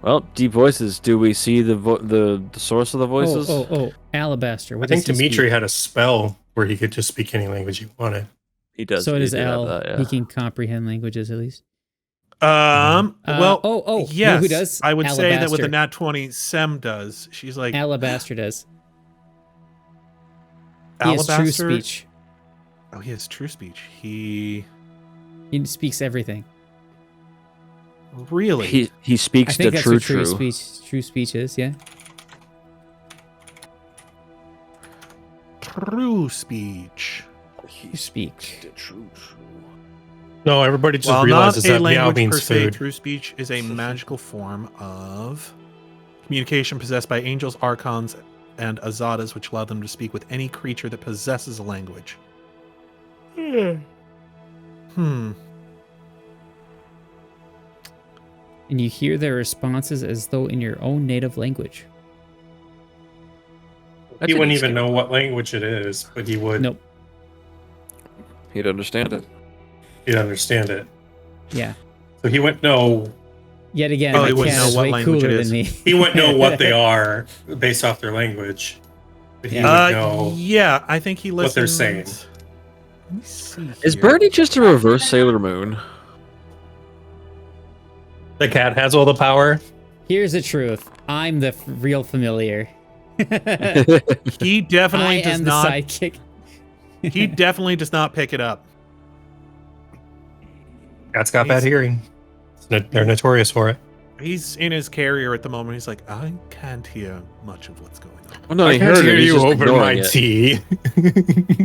Well, deep voices. Do we see the source of the voices? Oh, Alabaster. I What think does he Dimitri speak? had a spell where he could just speak any language he wanted. He does. So he does did have Al. that, yeah. He can comprehend languages at least. Well, you know yes, who does? I would say that with Alabaster. the nat 20, Sem does. She's like Alabaster does. He has Alabaster. true speech. Oh, he has true speech. He He speaks everything. really. He speaks I think the that's true what true speech is. Yeah. True speech. He speaks. No, everybody just While realizes not a that meow language means per se, food. true speech is a magical form of communication possessed by angels, archons, and azadas, which allow them to speak with any creature that possesses a language. Hmm. And you hear their responses as though in your own native language. He wouldn't even know what language it is, but he would. Nope. He'd understand it. He'd understand it. Yeah. So he wouldn't know. Yet again, Oh, my he wouldn't cat know is what way language cooler it than is. me. He wouldn't know what they are based off their language. But he would know. Yeah, I think he listens. what they're saying. Let me see Is here. Bernie just a reverse Sailor Moon? The cat has all the power. Here's the truth. I'm the real familiar. He definitely I does am not. the sidekick. He definitely does not pick it up. Cat's got bad He's- hearing. They're notorious for it. He's in his carrier at the moment. He's like, I can't hear much of what's going on. Well, no, he heard them. He's just ignoring it. tea.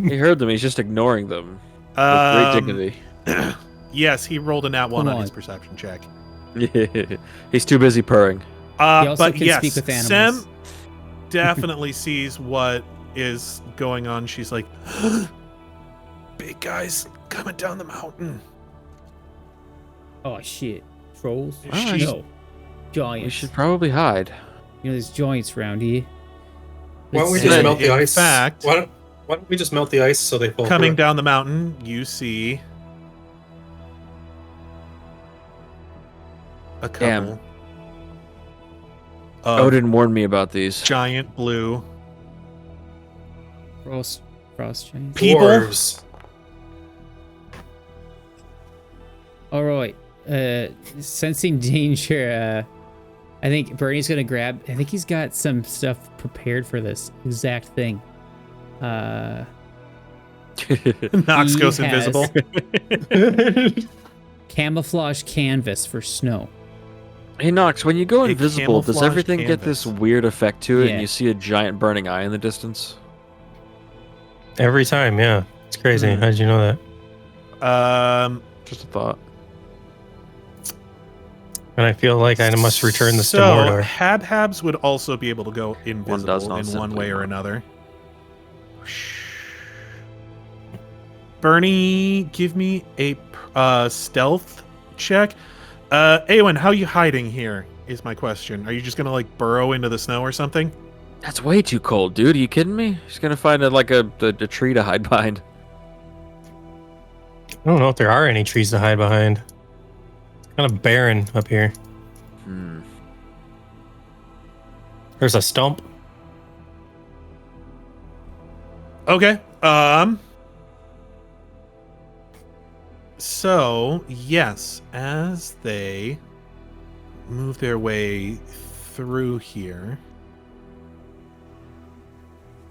He heard them. He's just ignoring them with great Um, dignity. Yes, he rolled a nat 1 Come on on. his perception check. He's too busy purring. He also But can yes, speak with animals. Sem definitely sees what is going on. She's like, big guys coming down the mountain. Oh shit. Trolls? She's- No. We Giants. should probably hide. You know, there's giants around here. Why don't we Let's just in- melt the in ice? fact- Why don't we just melt the ice so they fall Coming through? down the mountain, you see a Damn. couple of Odin warned me about these. giant blue Frost giants. people. Dwarves. All right. Sensing danger. I think Bernie's gonna grab. I think he's got some stuff prepared for this exact thing. Knox He goes has- invisible. Camouflage canvas for snow. Hey Knox, when you go A invisible, does camouflage everything get this canvas. weird effect to it, Yeah. and you see a giant burning eye in the distance? Every time, yeah. It's crazy. Hmm. How did you know that? Just a thought. And I feel like I must return this to so, Mordor. Habhabs would also be able to go invisible does not in one simply way or work. another. Bernie, give me a stealth check. Aewen, how are you hiding here? Is my question. Are you just gonna like burrow into the snow or something? That's way too cold, dude. Are you kidding me? He's gonna find a tree to hide behind. I don't know if there are any trees to hide behind. It's kind of barren up here. Hmm. There's a stump. Okay. So, yes, as they move their way through here.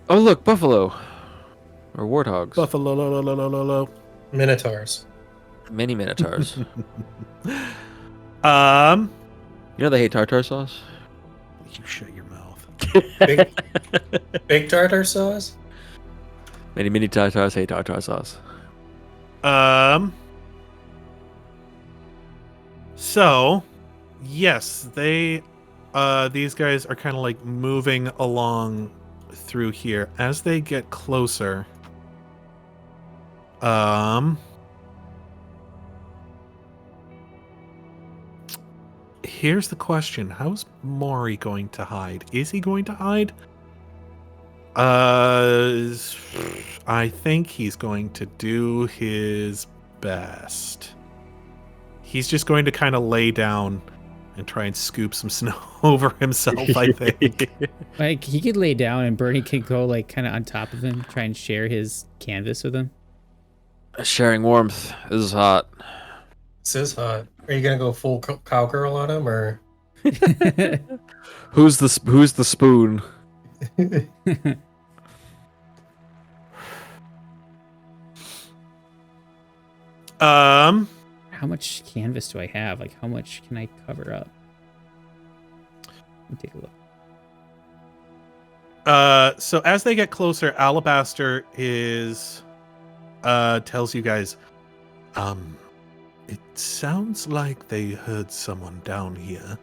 Oh look, buffalo. Or warthogs. Buffalo. Minotaurs. Mini minotaurs. You You know they hate tartar sauce? shut your mouth. Big tartar sauce? Mini tartars hate tartar sauce. So, yes, they these guys are kind of like moving along through here as they get closer. Here's the question. How's Mrohy going to hide? Is he going to hide? I think he's going to do his best. He's just going to kind of lay down and try and scoop some snow over himself, I think. Like, he could lay down and Bernie could go, like, kind of on top of him, try and share his canvas with him. Sharing warmth. This is hot. This is hot. Are you gonna go full cowgirl on him, or? Who's the spoon? How much canvas do I have? Like, how much can I cover up? Let me take a look. So as they get closer, Alabaster is tells you guys, it sounds like they heard someone down here.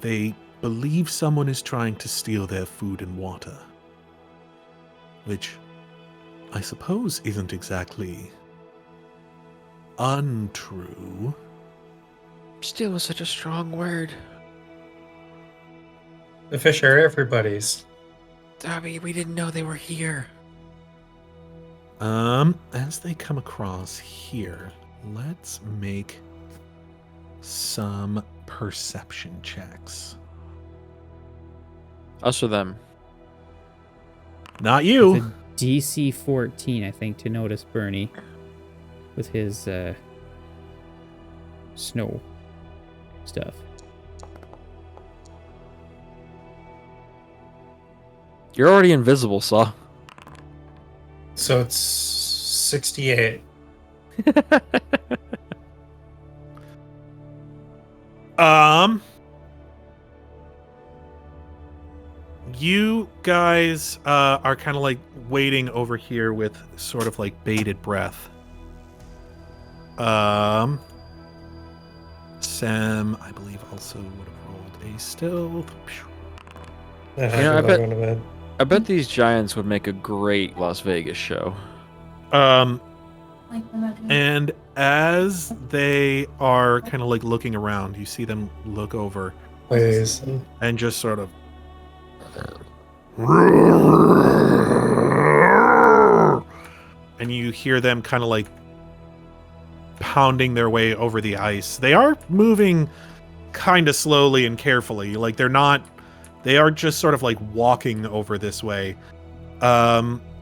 They believe someone is trying to steal their food and water, which I suppose isn't exactly untrue. Steal was such a strong word. The fish are everybody's. Dobby, we didn't know they were here. As they come across here, let's make some perception checks. Us or them? Not you. It's a DC 14, I think, to notice Bernie with his snow stuff. You're already invisible, Saw. So it's 68. You guys are kind of like waiting over here with sort of like bated breath. Sam, I believe, also would have rolled a stealth. I bet these giants would make a great Las Vegas show. And as they are kind of like looking around, you see them look over Please. and just sort of and you hear them kind of like pounding their way over the ice. They are moving kind of slowly and carefully. Like they are just sort of like walking over this way.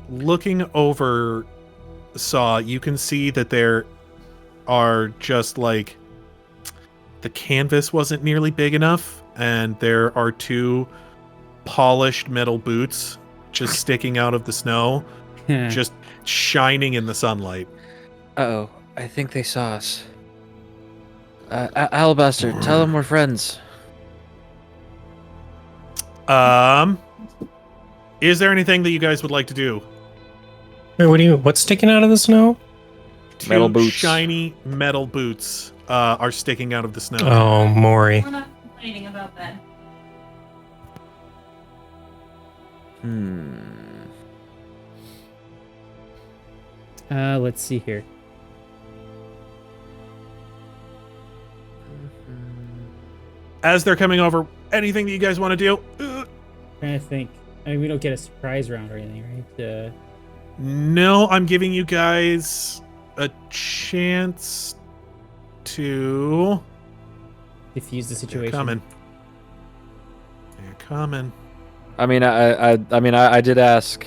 Looking over Saw, you can see that there are just like the canvas wasn't nearly big enough, and there are two polished metal boots just sticking out of the snow, just shining in the sunlight. Uh-oh, I think they saw us. Alabaster, tell them we're friends. Is there anything that you guys would like to do? Wait, what's sticking out of the snow? Metal Two boots. shiny metal boots are sticking out of the snow. Oh, Mrohy. We're not complaining about that. Let's see here. As they're coming over, anything that you guys want to do? Trying to think. I mean, we don't get a surprise round or anything, right? No, I'm giving you guys a chance to Diffuse the situation. They're coming. I mean, I did ask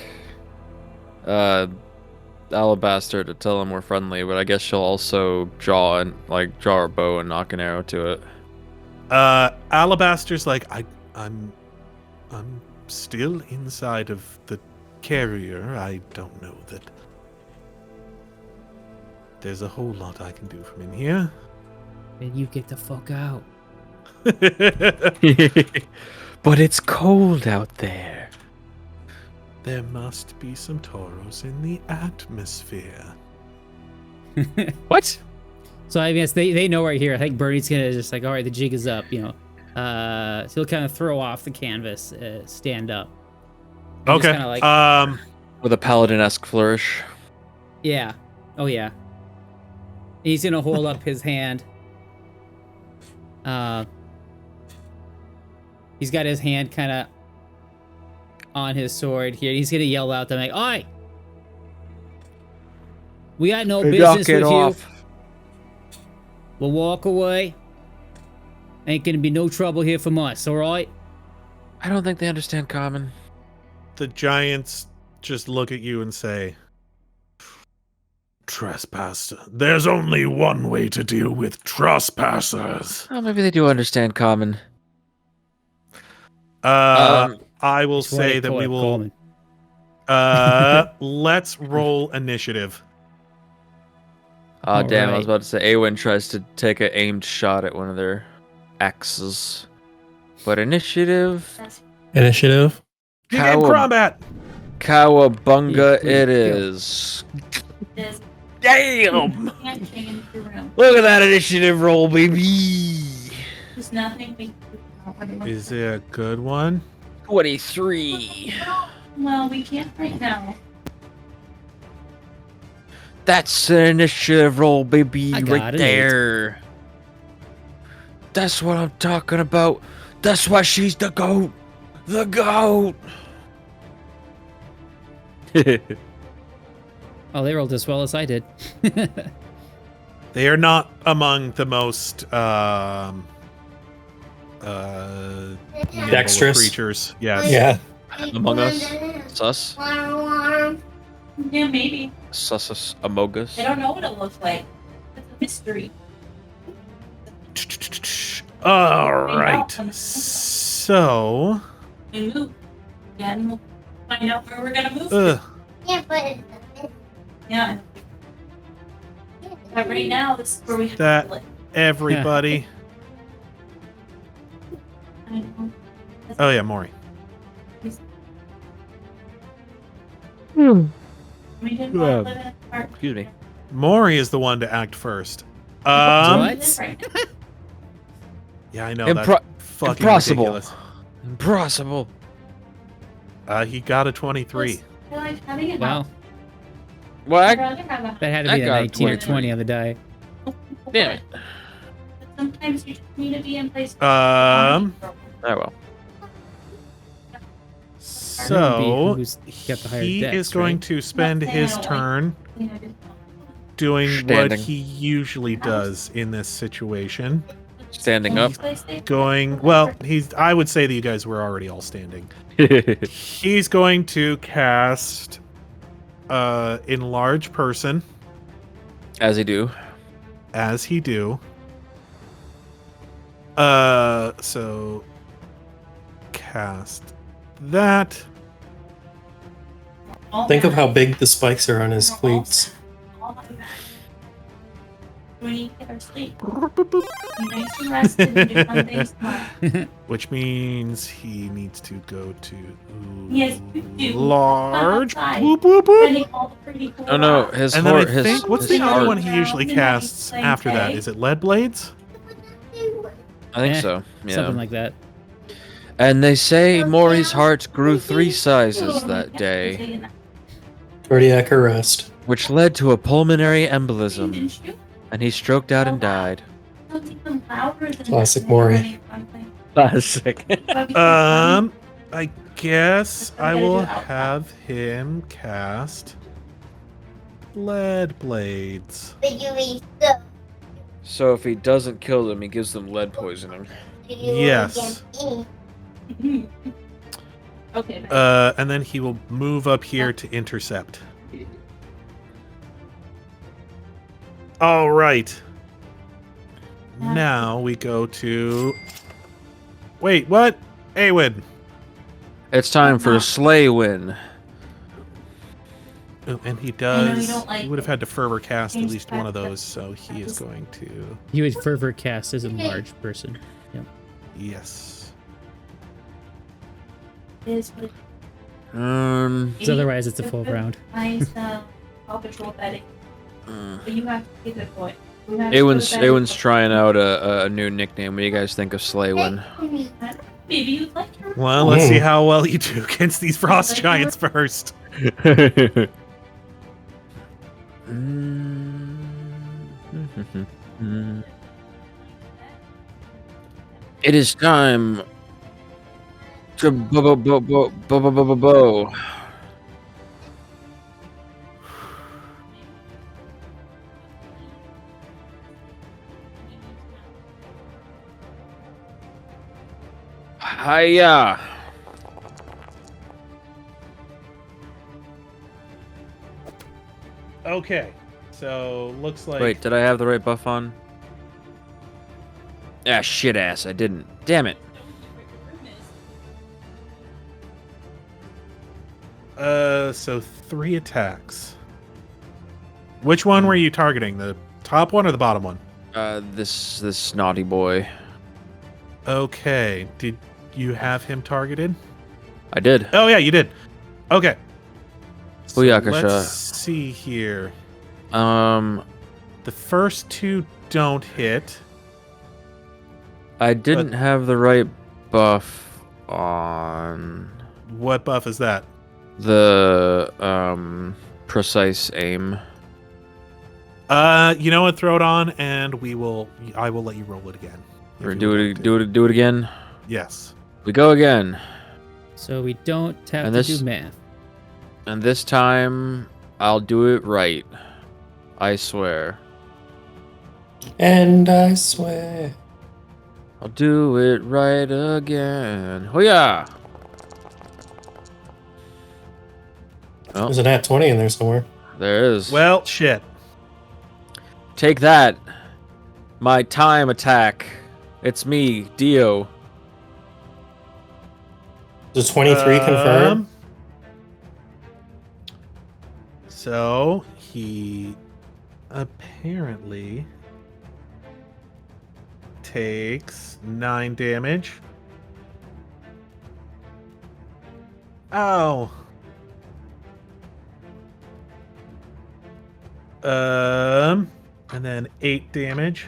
Alabaster to tell him we're friendly, but I guess she'll also draw her bow and knock an arrow to it. Alabaster's like, I'm still inside of the carrier. I don't know that there's a whole lot I can do from in here. Then you get the fuck out. But it's cold out there. There must be some Tauros in the atmosphere. What? So I guess they know right here. I think Bernie's gonna just like, all right, the jig is up, you know. So he'll kind of throw off the canvas, stand up. And just Okay. kinda like, With a paladin-esque flourish. yeah. Oh yeah. He's gonna hold up his hand. He's got his hand kind of on his sword here. He's gonna yell out to them like, "Oi! We got no business with you. We'll walk away. Ain't gonna be no trouble here from us, alright? I don't think they understand common. The giants just look at you and say, "Trespass. There's only one way to deal with trespassers." Oh, maybe they do understand common. I will That's why say they that call we it will. common. Let's roll initiative. Oh, damn, I was Alright. about to say Aewen tries to take an aimed shot at one of their axes. But initiative? Initiative. Begin Cowa- combat. Cowabunga Yeah, it go. is. Damn! Look at that initiative roll, baby! There's nothing we can do. Is it a good one? 23. Well, we can't right now. That's an initiative roll, baby, I got right an there. That's what I'm talking about. That's why she's the goat. The goat. Oh, they rolled as well as I did. They are not among the most nimble Dexterous. creatures. Yes. Yeah. Among Us? Sus? Yeah, maybe. Sus among us? I don't know what it looks like. It's a mystery. All right. So, We move. Yeah, and we'll find out where we're gonna move. ugh, Yeah, but Yeah. But right now, this is where we have That- to live. everybody. I know. Oh yeah, Maury. We didn't want to live in a park. Excuse me. Maury is the one to act first. What? Right. Yeah, I know. Impro- That's fucking impossible. ridiculous. Impossible. He got a 23. I feel like having a Wow. house. Well, I'd rather have a house. That had to I be a got 19 or 23. 20 on the die. Damn it. But sometimes you just need to be in place. Oh well. So Who's got the higher he dex, is going right? to spend his turn doing what Standing. he usually does in this situation. Standing up. Going, well, I would say that you guys were already all standing. He's going to cast enlarge person As he do. as he do. So cast that. Think of how big the spikes are on his cleats. We need to get our sleep. Be nice and rested and do fun things tomorrow. Which means he needs to go to Yes, you do. large. Come outside. Boop, boop, boop. Spending all the pretty cool Oh no, hours. his And then I heart. His, think, what's his the other heart. one he usually casts after that? Is it lead blades? I think Eh, so. Yeah. Something like that. And they say Maury's heart grew 3 sizes that day, Cardiac arrest. which led to a pulmonary embolism, Didn't you? and he stroked out and died. It's even louder than Classic that Maury. when you're running something. Classic. But because I guess I gotta do will it outside. have him cast lead blades. you read the So if he doesn't kill them, he gives them lead poisoning. Yes. Okay. And then he will move up here to intercept. All right. Now we go to. Wait, what? Aewen. It's time for a slay win. Oh, and he I know you does. don't like He would have had to fervor cast at Change least one of that, but those, so he is going to. You would fervor cast as a large person. Yep. Yes. Is what Because otherwise, it's a full round. nice Paw Patrol bedding. But you have to be a good boy. You have to Aewen's go to bed. Aewen's trying out a new nickname. What do you guys think of slay win? Maybe you'd like your Well, let's see how well you do against these frost giants first. It is time to bo. Hiya. Okay. So looks like Wait, did I have the right buff on? Ah, shit ass, I didn't. Damn it. So 3 attacks. Which one were you targeting? The top one or the bottom one? This naughty boy. Okay. Did you have him targeted? I did. Oh yeah, you did. Okay. So Booyakasha. let's see here. Um, The first 2 don't hit. I didn't have the right buff on What buff is that? the precise aim. You know what? Throw it on, and I will let you roll it again. if Or you do would it, like to. do it again. Yes. We go again, So we don't have And to this- do math. and this time I'll do it right. I swear. And I swear. I'll do it right again. Oh yeah. Oh, There's an at 20 in there somewhere. there is. Well, shit. Take that. My time attack. It's me, Dio. Does 23 confirm? So he apparently takes 9 damage. Ow. And then 8 damage.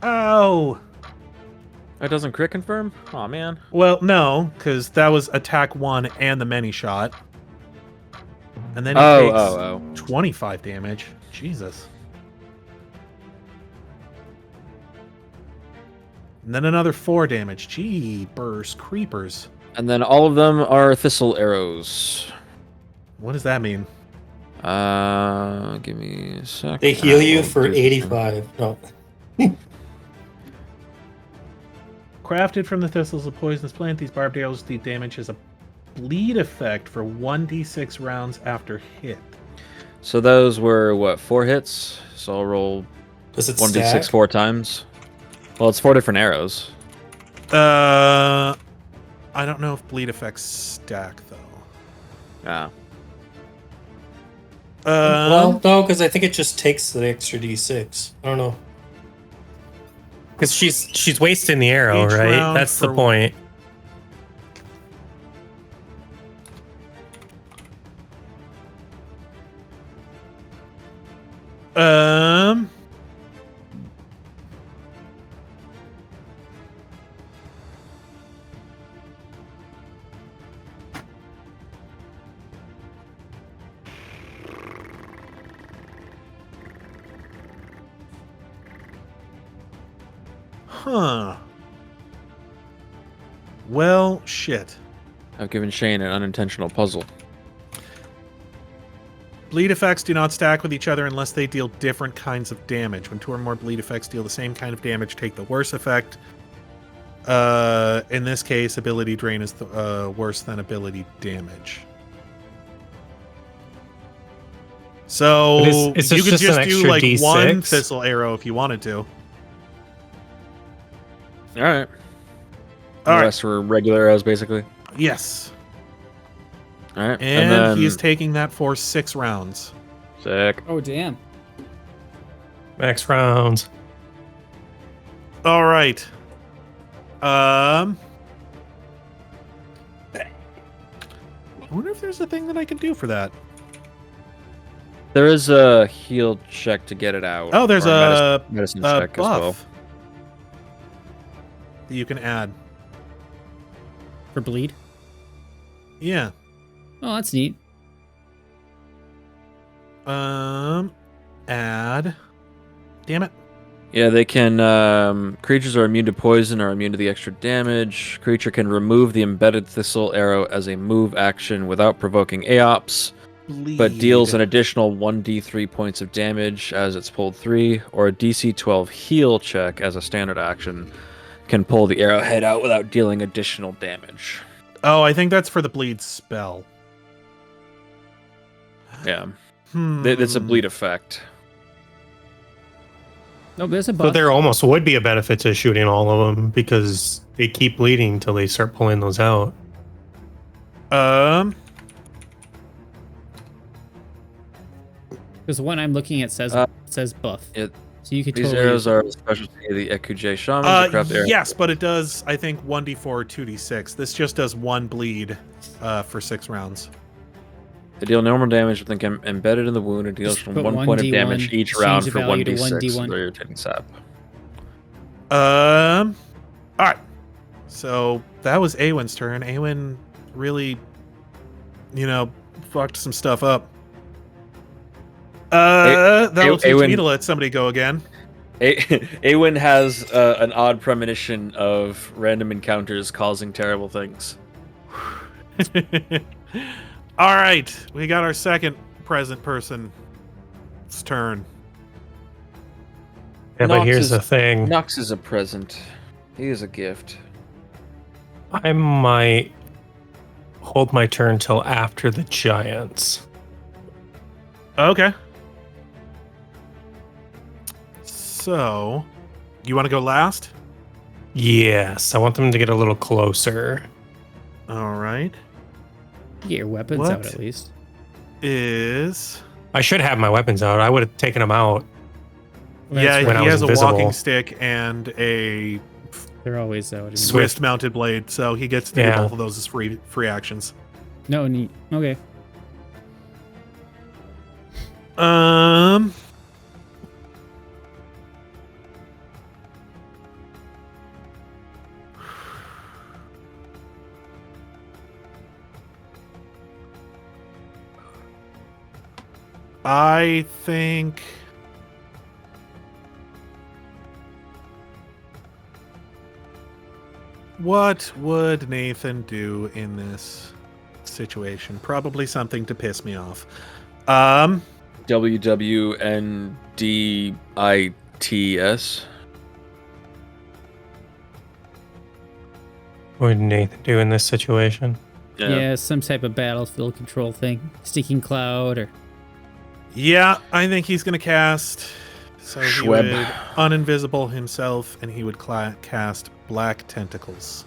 Oh. That doesn't crit confirm? Oh man. Well, no, because that was attack 1 and the many shot. And then he takes 25 damage. Jesus. And then another 4 damage. Jeepers creepers. And then all of them are thistle arrows. What does that mean? Give me a sec. They heal I you will for do- 85. No. Crafted from the thistles of poisonous plant, these barbed arrows deal damage as a bleed effect for 1d6 rounds after hit. So those were what, 4 hits? So I'll roll Does it 1d6 stack? 4 times. Well, it's 4 different arrows. I don't know if bleed effects stack though. Yeah. Well, no, because I think it just takes the extra d6. I don't know. Because she's wasting the arrow, Each right? round That's the for- point. Huh. Well, shit. I've given Shane an unintentional puzzle. Bleed effects do not stack with each other unless they deal different kinds of damage. When 2 or more bleed effects deal the same kind of damage, take the worse effect. In this case, ability drain is worse than ability damage. So But is this you could just just an do extra like D6? one thistle arrow if you wanted to. All right. All The right. rest were regular arrows, basically. Yes. All right. And then, he's taking that for 6 rounds. sick. Oh, damn. Max rounds. All right. I wonder if there's a thing that I can do for that. There is a heal check to get it out. Oh, there's or a, medicine a check buff as well. that you can add. For bleed? Yeah. Oh, that's neat. Add. Damn it. Yeah, they can. Creatures are immune to poison or immune to the extra damage. Creature can remove the embedded thistle arrow as a move action without provoking AOPs, but deals an Bleed. additional 1d3 points of damage as it's pulled 3, or a DC 12 heal check as a standard action. can pull the arrowhead out without dealing additional damage. Oh, I think that's for the bleed spell. Yeah. It's a bleed effect. No, there's a So buff. there almost would be a benefit to shooting all of them because they keep bleeding until they start pulling those out. Because the one I'm looking at says buff. So you could These totally arrows are a specialty of the Ekuje shamans. Craft arrows. Yes, but it does, I think, 1d4 2d6. This just does 1 bleed for 6 rounds. They deal normal damage with them embedded in the wound and deals Just from put 1 point of 1d1, damage each change round the for value to 1d6 1d1. of irritating sap. All right. So that was Aewen's turn. Aewen really, fucked some stuff up. That will teach me to let somebody go again. Aewen has an odd premonition of random encounters causing terrible things. All right, we got our second present person's turn. Yeah, but Knox here's is- the thing. Knox is a present. He is a gift. I might hold my turn till after the giants. Okay. So, you want to go last? Yes, I want them to get a little closer. All right. Get your weapons What? out at least. Is I should have my weapons out. I would have taken them out. yeah, when I he was has invisible. a walking stick and a They're always out. anyway. Swift mounted blade, so he gets to do Yeah. both of those as free actions. No, neat. Okay. I think what would Nathan do in this situation? Probably something to piss me off. WWNDITS. What would Nathan do in this situation? Yeah. Some type of battlefield control thing. Sticking cloud or Yeah, I think he's going to cast. So he Schweb. would uninvisible himself, and he would cast Black Tentacles.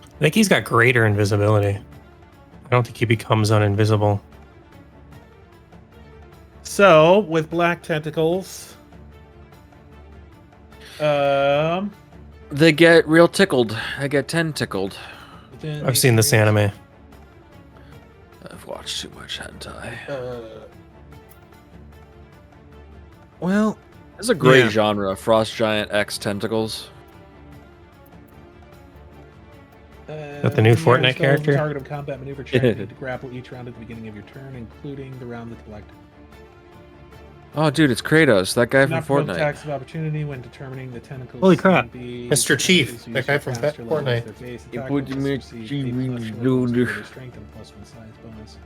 I think he's got greater invisibility. I don't think he becomes uninvisible. So with Black Tentacles, They get real tickled. They get tickled. I've seen this anime. I've watched too much hentai. Well, It's a great Yeah. genre. Frost Giant X Tentacles. that the new Fortnite character? Target of combat maneuver check to grapple each round at the beginning of your turn, including the round that's elected. Oh, dude, it's Kratos, that guy from Not provoke Fortnite. attacks of opportunity when determining the tentacles. Holy crap. can be- Mr. Chief, is that used guy to from caster level Fortnite. with their base You attack put bonus, me- receive a plus dude. one superior strength and plus 1 size bonus.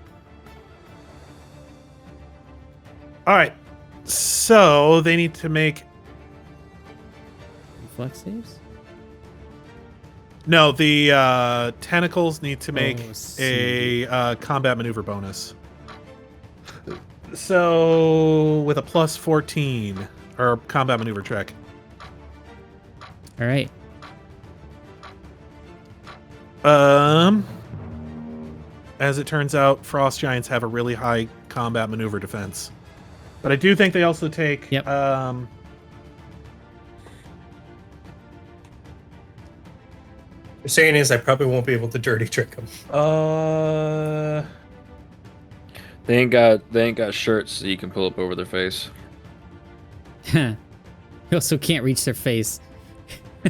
All right, so they need to make reflex saves. no. The tentacles need to make Oh, see. a combat maneuver bonus. So with a plus 14 or combat maneuver check. All right. As it turns out, frost giants have a really high combat maneuver defense. But I do think they also take Yep. The saying is I probably won't be able to dirty trick him. They ain't got shirts so you can pull up over their face. You also can't reach their face.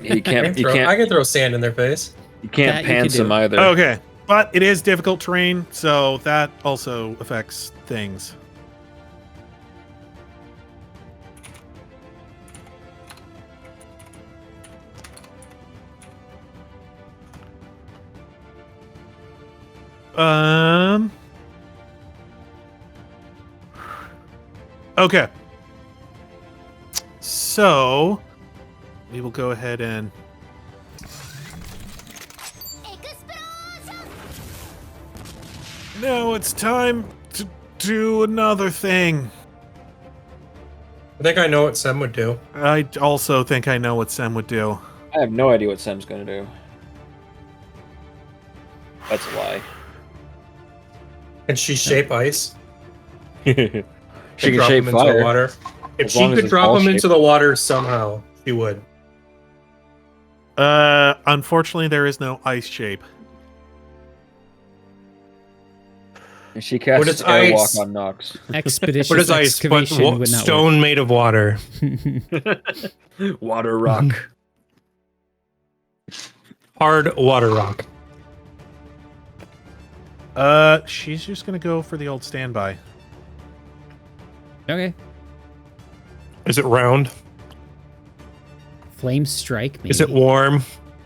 You I can't can throw sand in their face. you can't That you pants can them do. either. Okay. But it is difficult terrain, so that also affects things. Okay. So we will go ahead and Now it's time to do another thing. I think I know what Sem would do. I also think I know what Sem would do. I have no idea what Sem's gonna do. That's a lie. Can she shape ice? She can drop shape him into the fire. water. If As she long as could it's drop ball him into shaped. the water somehow, she would. Unfortunately, there is no ice shape. And she What is casts airwalk ice? on Knox. Expeditious But it's ice, but excavation would not stone made of water. work. Water rock. Hard water rock. She's just gonna go for the old standby. Okay. Is it round? Flame strike, maybe. Is it warm?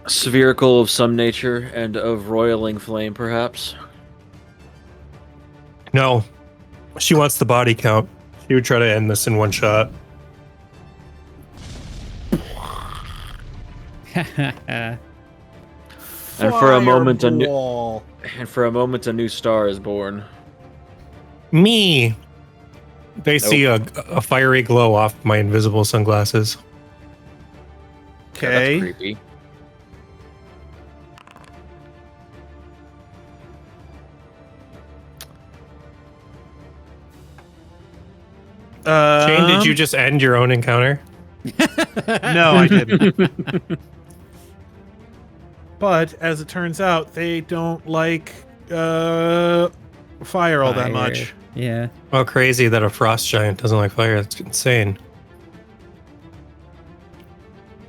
Spherical of some nature and of roiling flame, perhaps. No. She wants the body count. She would try to end this in one shot. And for a moment, Fireball. a new star is born. Me! They see a fiery glow off my invisible sunglasses. Yeah, Okay. that's creepy. Shane, did you just end your own encounter? No, I didn't. But as it turns out, they don't like fire all that Fire. much. Yeah. Oh, crazy that a frost giant doesn't like fire. That's insane.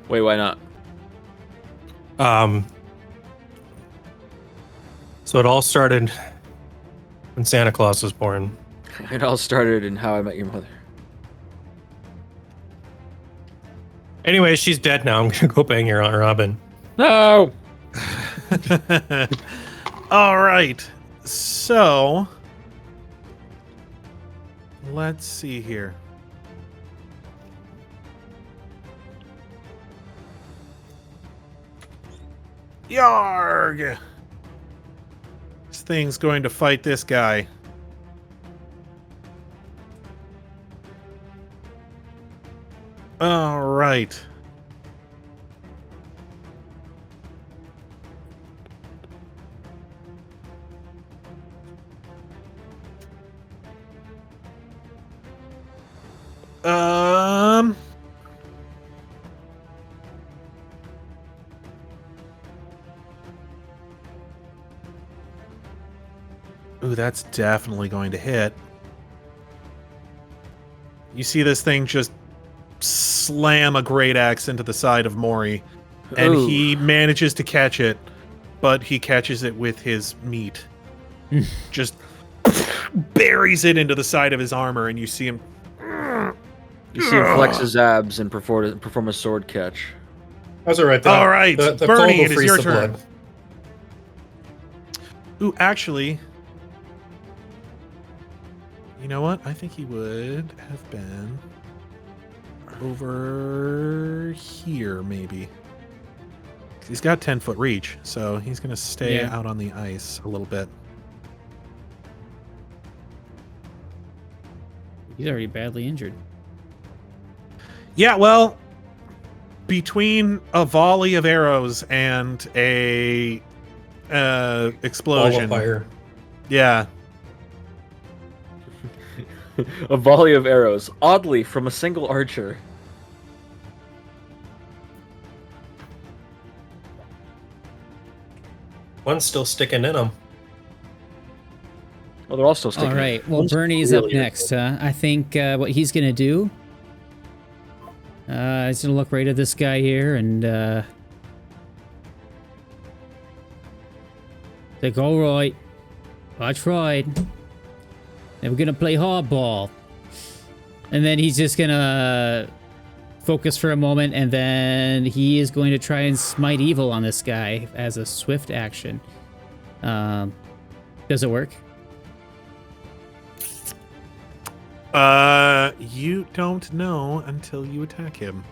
Wait, why not? So it all started when Santa Claus was born. It all started in How I Met Your Mother. Anyway, she's dead now. I'm gonna go bang your Aunt Robin. No! All right. So let's see here. Yarg! This thing's going to fight this guy. All right. Um. Ooh, that's definitely going to hit. You see this thing just slam a great axe into the side of Mrohy, and Ooh. he manages to catch it, but he catches it with his meat. Just buries it into the side of his armor, and you see him. You see him flex his abs and perform a sword catch. How's it right there? All right, the Bernie, cold will it is freeze your the turn. blood. Ooh, actually, you know what? I think he would have been over here, maybe. 'Cause he's got 10-foot reach, so he's going to stay Yeah. out on the ice a little bit. He's already badly injured. Yeah, well, between a volley of arrows and a explosion. Ball of fire. Yeah. A volley of arrows, oddly from a single archer. One's still sticking in him. Well, they're all still sticking. All right. Well, One's Bernie's up really next. I think what he's gonna do. He's gonna look right at this guy here and like, all right, I tried. And we're gonna play hardball. And then he's just gonna focus for a moment, and then he is going to try and smite evil on this guy as a swift action. Does it work? You don't know until you attack him.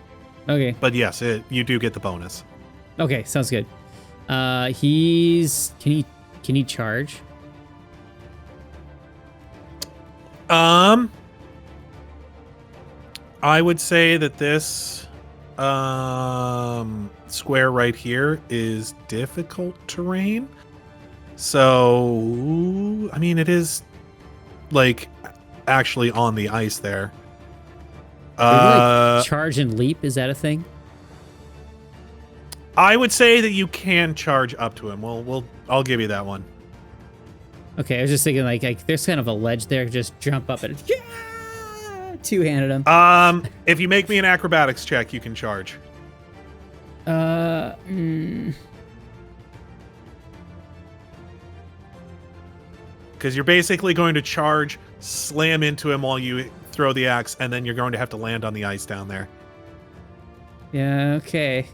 Okay. But yes, you do get the bonus. Okay, sounds good. He's can he charge? I would say that this square right here is difficult terrain. So, I mean, it is like actually on the ice there. Like charge and leap, is that a thing? I would say that you can charge up to him. I'll give you that one. Okay, I was just thinking like there's kind of a ledge there. Just jump up and two-handed him. If you make me an acrobatics check, you can charge. Because you're basically going to charge, slam into him while you throw the axe, and then you're going to have to land on the ice down there. Yeah, okay.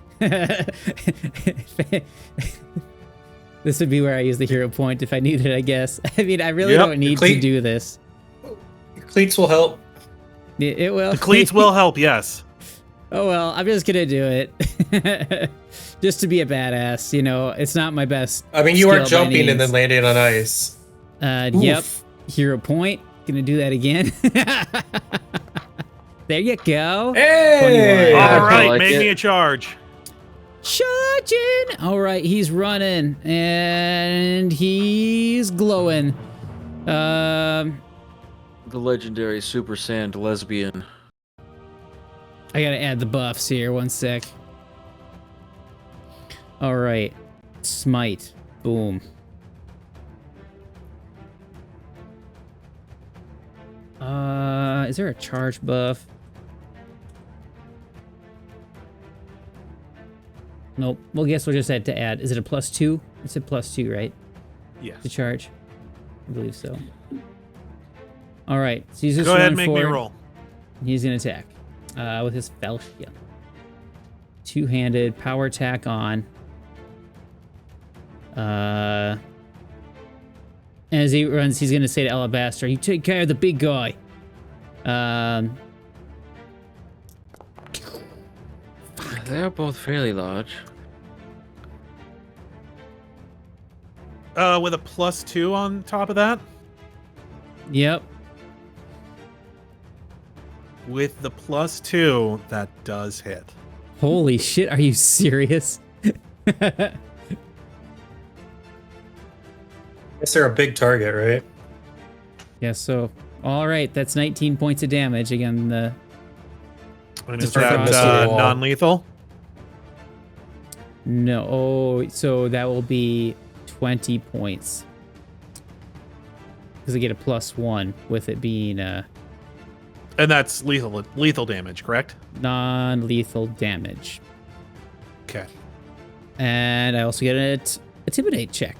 This would be where I use the hero point if I needed it, I guess. I mean, I really don't need to do this. Your cleats will help. It will. The cleats will help, yes. Oh well, I'm just gonna do it. Just to be a badass, you know. It's not my best. I mean, you are skill by any jumping and then means. landing on ice. Yep. Hero point. Gonna do that again. There you go. Hey! 21. All right, like make it. me a charge. Charging! All right, he's running and he's glowing. The legendary Super Sand lesbian. I gotta add the buffs here. One sec. All right, smite. Boom. Is there a charge buff? Nope. Well, guess we'll just have to add. Is it a +2? It's a +2, right? Yes. To charge. I believe so. All right. So he's just Go ahead and running make me a forward. roll. He's gonna attack with his Felshia. Two-handed power attack on. As he runs, he's gonna say to Alabaster, "You take care of the big guy." They're both fairly large. With a +2 on top of that. Yep. With the +2, that does hit. Holy shit! Are you serious? Guess they're a big target, right? Yeah. So, all right, that's 19 points of damage again. The And Just is that from the wall. non-lethal? no. Oh, so that will be 20 points because I get a +1 with it being And that's lethal damage, correct? non-lethal damage. Okay. And I also get an intimidate check.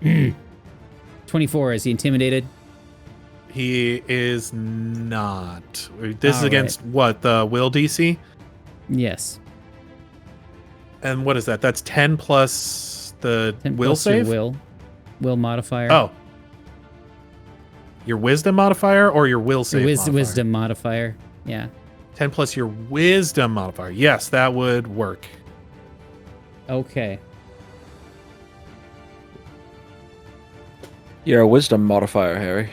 Mm. 24. Is he intimidated? He is not. This is All against what? The will DC? Yes. And what is that? That's 10 plus the 10 will plus your save? will modifier. Oh. Your wisdom modifier or your will save modifier? Wisdom modifier. Yeah. 10 plus your wisdom modifier. Yes, that would work. Okay. You're a wisdom modifier, Harry.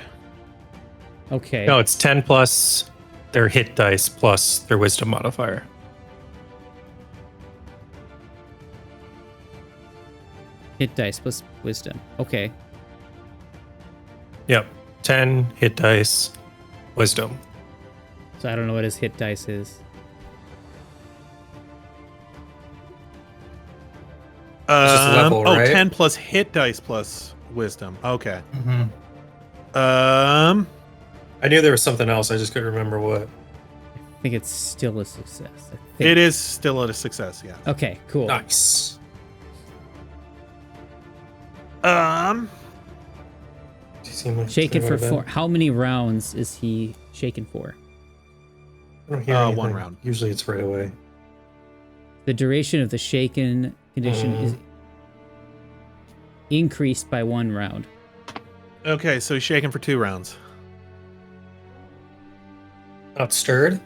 Okay. No, it's 10 plus their hit dice plus their wisdom modifier. Hit dice plus wisdom. Okay. Yep. 10 hit dice, wisdom. So I don't know what his hit dice is. just a level, right? 10 plus hit dice plus wisdom. Okay. Mm-hmm. I knew there was something else. I just couldn't remember what. I think it's still a success. I think. It is still a success, yeah. Okay, cool. Nice. Shaken for 4. How many rounds is he shaken for? I don't hear 1 anything. round. Usually it's right away. The duration of the shaken condition is increased by 1 round. Okay, so he's shaken for 2 rounds. Not stirred?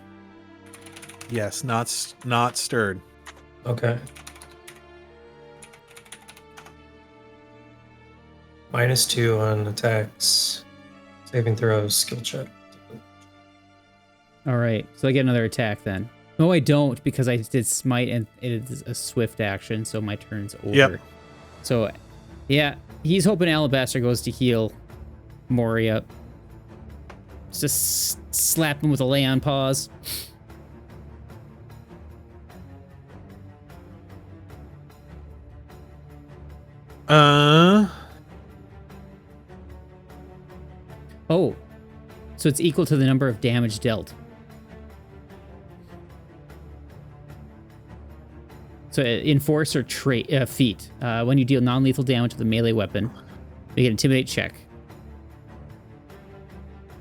Yes, not stirred. Okay. -2 on attacks, saving throws, skill check. All right, so I get another attack then. No, I don't, because I did smite and it is a swift action, so my turn's over. Yep. So, yeah, he's hoping Alabaster goes to heal Mrohy up. Just slap him with a lay on paws. Oh, so it's equal to the number of damage dealt. So enforce or trait feat. When you deal non-lethal damage with a melee weapon, you get an intimidate check.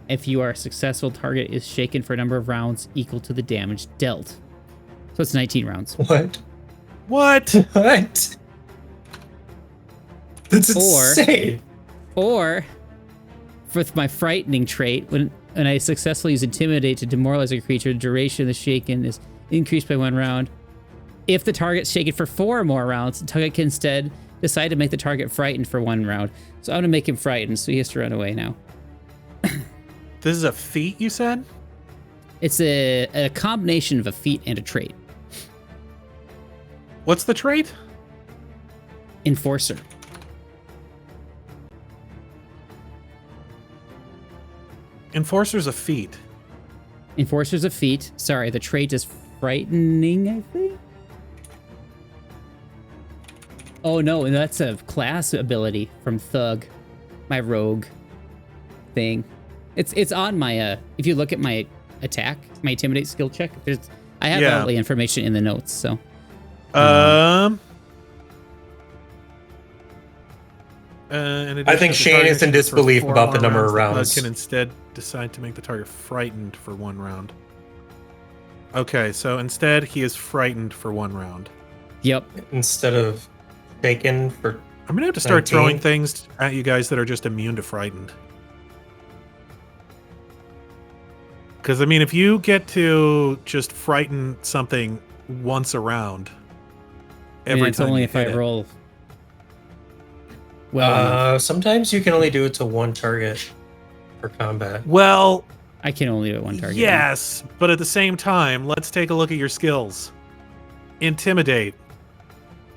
If you are successful, target is shaken for a number of rounds equal to the damage dealt. So it's 19 rounds. What? What? What? That's insane. Or, with my frightening trait, when I successfully use Intimidate to demoralize a creature, the duration of the shaken is increased by 1 round. If the target's shaken for 4 or more rounds, the target can instead decide to make the target frightened for 1 round. So I'm going to make him frightened, so he has to run away now. This is a feat, you said? It's a combination of a feat and a trait. What's the trait? Enforcer. Enforcer's a feat. Enforcer's a feat. Sorry, the trait is frightening, I think? Oh no, that's a class ability from Thug, my rogue thing. It's on my if you look at my attack, my intimidate skill check, I have all the information in the notes, so. I think Shane is in disbelief about the number of rounds. Can instead decide to make the target frightened for 1 round. Okay, so instead he is frightened for 1 round. Yep. Instead of shaken for. I'm gonna have to start 19. throwing things at you guys that are just immune to frightened. Because I mean, if you get to just frighten something once a round, every it's time only you if hit I it. roll. Well, sometimes you can only do it to 1 target for combat. Well, I can only do it 1 target. yes, but at the same time, let's take a look at your skills. Intimidate,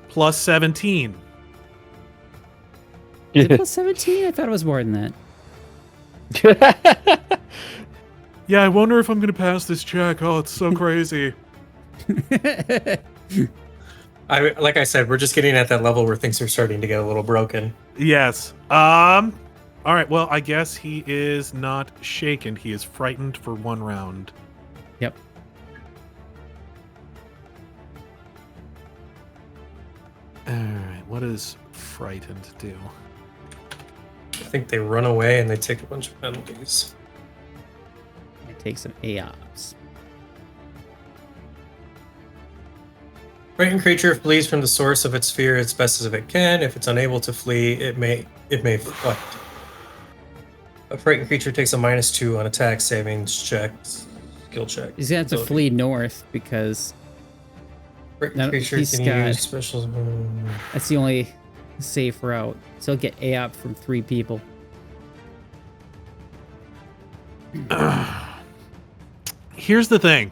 plus 17. Is it plus 17? I thought it was more than that. Yeah, I wonder if I'm gonna pass this check. Oh, it's so crazy. Like I said, we're just getting at that level where things are starting to get a little broken. Yes. All right. Well, I guess he is not shaken. He is frightened for 1 round. Yep. All right. What does frightened do? I think they run away and they take a bunch of penalties. I take some AOPs. Frightened creature flees from the source of its fear as best as it can. If it's unable to flee, it may fight. A frightened creature takes a -2 on attack, savings checks, skill check. He's gonna have to ability. flee north because Frightened creature he's can got- use special. that's the only safe route. So he'll get AOP from 3 people. Here's the thing.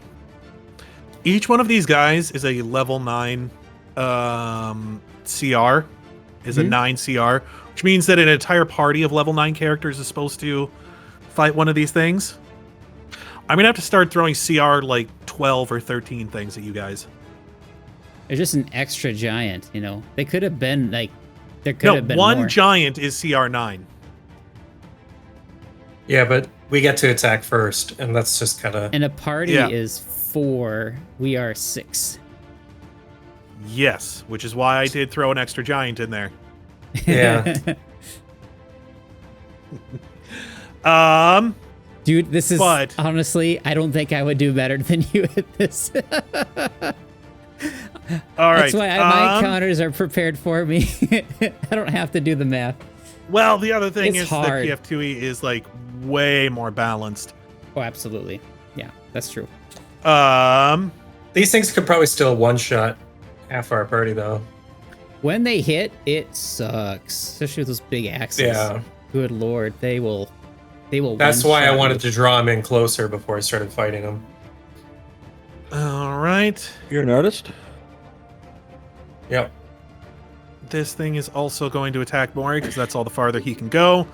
Each one of these guys is a level 9 CR, is a 9 CR, which means that an entire party of level 9 characters is supposed to fight one of these things. I'm gonna have to start throwing CR like 12 or 13 things at you guys. They're just an extra giant, you know. They could have been like, there could have been one more. giant is CR 9. Yeah, but we get to attack first, and that's just kind of. And a party Yeah. is 4. We are 6. Yes, which is why I did throw an extra giant in there. Yeah. Dude, this is But- honestly, I don't think I would do better than you at this. All right. That's why my counters are prepared for me. I don't have to do the math. Well, the other thing It's is hard. that PF2E is like way more balanced. Oh, absolutely. Yeah, that's true. These things could probably still one-shot half our party, though. When they hit, it sucks. Especially with those big axes. Yeah. Good lord, they will. That's why I one-shot wanted you. to draw him in closer before I started fighting him. All right. You're an artist? Yep. This thing is also going to attack Mrohy because that's all the farther he can go.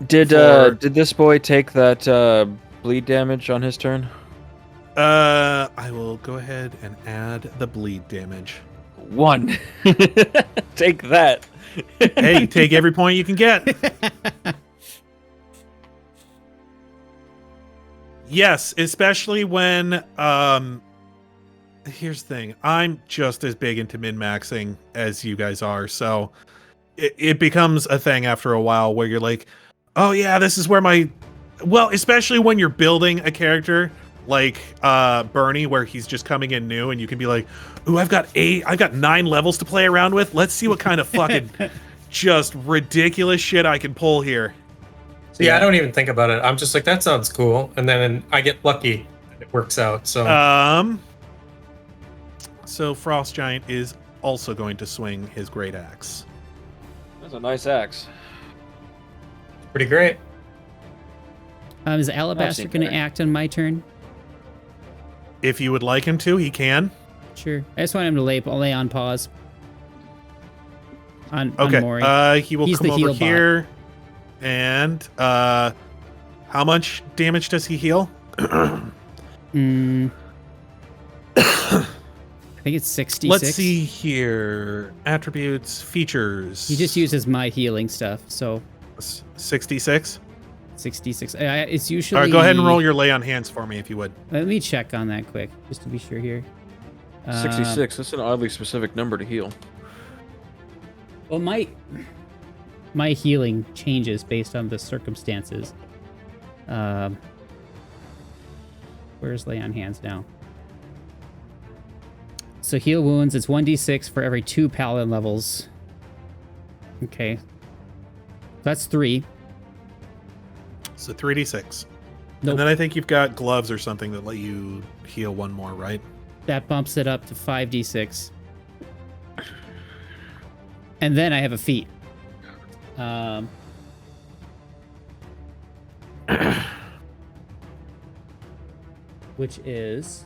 Did For- this boy take that bleed damage on his turn? I will go ahead and add the bleed damage. 1. Take that. Hey, take every point you can get. Yes, especially when here's the thing. I'm just as big into min-maxing as you guys are, so it becomes a thing after a while where you're like, oh yeah, this is where well, especially when you're building a character like Bernie, where he's just coming in new and you can be like, ooh, I've got 9 levels to play around with. Let's see what kind of fucking just ridiculous shit I can pull here. Yeah, I don't even think about it. I'm just like, that sounds cool. And then I get lucky and it works out. So So Frost Giant is also going to swing his great axe. That's a nice axe. pretty great. Is Alabaster seen going to better. act on my turn? If you would like him to, he can. Sure. I just want him to lay on pause. On Okay. Mrohy. He will He's come the over heal bot. here. And how much damage does he heal? I think it's 66. Let's see here. Attributes, features. He just uses my healing stuff, so 66. 66. It's usually. All right, go ahead and roll your lay on hands for me if you would. Let me check on that quick, just to be sure here. 66. That's an oddly specific number to heal. Well, my healing changes based on the circumstances. Where's lay on hands now? So heal wounds, it's 1d6 for every 2 paladin levels. Okay. That's 3. So 3d6. Nope. And then I think you've got gloves or something that let you heal one more, right? That bumps it up to 5d6. And then I have a feat. Which is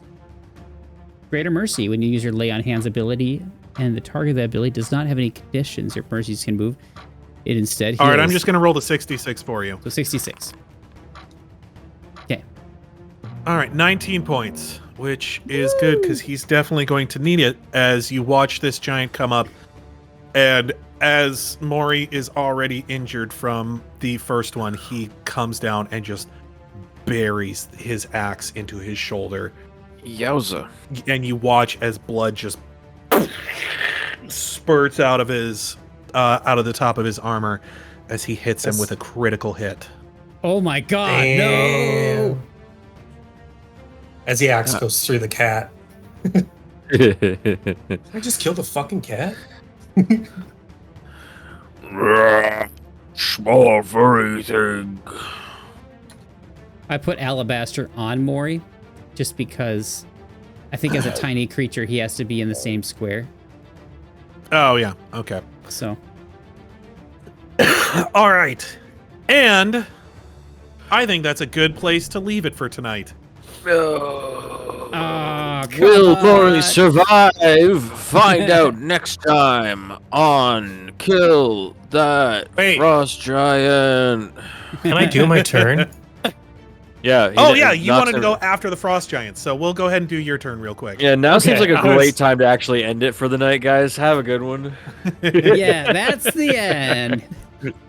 Greater Mercy. When you use your Lay on Hands ability and the target of that ability does not have any conditions, your mercies can move. It instead heals. All right, I'm just going to roll the 66 for you. So 66. Okay. All right, 19 points, which is good because he's definitely going to need it as you watch this giant come up. And as Mrohy is already injured from the first one, he comes down and just buries his axe into his shoulder. Yowza. And you watch as blood just spurts out of the top of his armor as he hits him with a critical hit. Oh my god, no! Damn. As the axe goes through the cat. I just killed a fucking cat? Small furry thing. I put Alabaster on Mrohy just because I think as a tiny creature he has to be in the same square. Oh, yeah. Okay. So All right. And I think that's a good place to leave it for tonight. oh, Will Mrohy survive? Find out next time on Kill That Wait. Frost Giant. Can I do my turn? Yeah. Oh, yeah. You wanted to go after the Frost Giants, so we'll go ahead and do your turn real quick. Yeah, now seems like Okay, a I was- great time to actually end it for the night, guys. Have a good one. yeah, that's the end.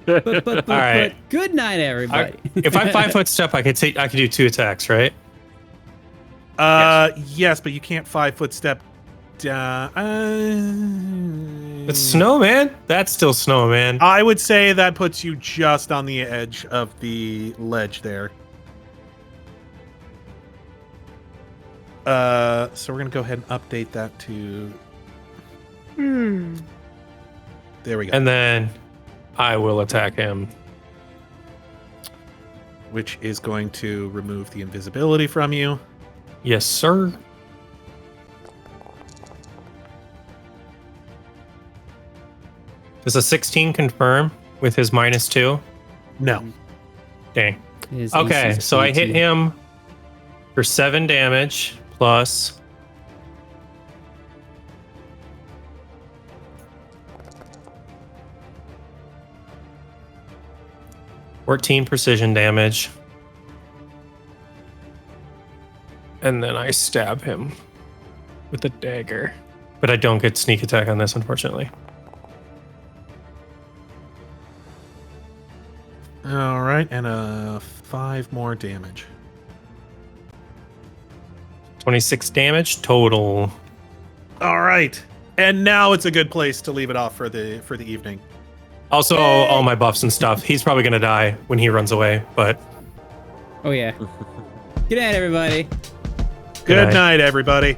But, All right. good night, everybody. If I'm 5 foot step, I could do 2 attacks, right? Yes, but you can't 5 foot step down. It's snow, man. That's still snow, man. I would say that puts you just on the edge of the ledge there. So we're gonna go ahead and update that to. There we go. And then I will attack him. Which is going to remove the invisibility from you. Yes, sir. Does a 16 confirm with his -2? No. Dang. His Okay, AC is so I hit 18. him for 7 damage plus. $14 precision damage. And then I stab him with a dagger. But I don't get sneak attack on this, unfortunately. All right, and 5 more damage. 26 damage total. All right, and now it's a good place to leave it off for the evening. Also, all my buffs and stuff. He's probably going to die when he runs away, but Oh yeah. Good night, everybody. Good night. night, everybody.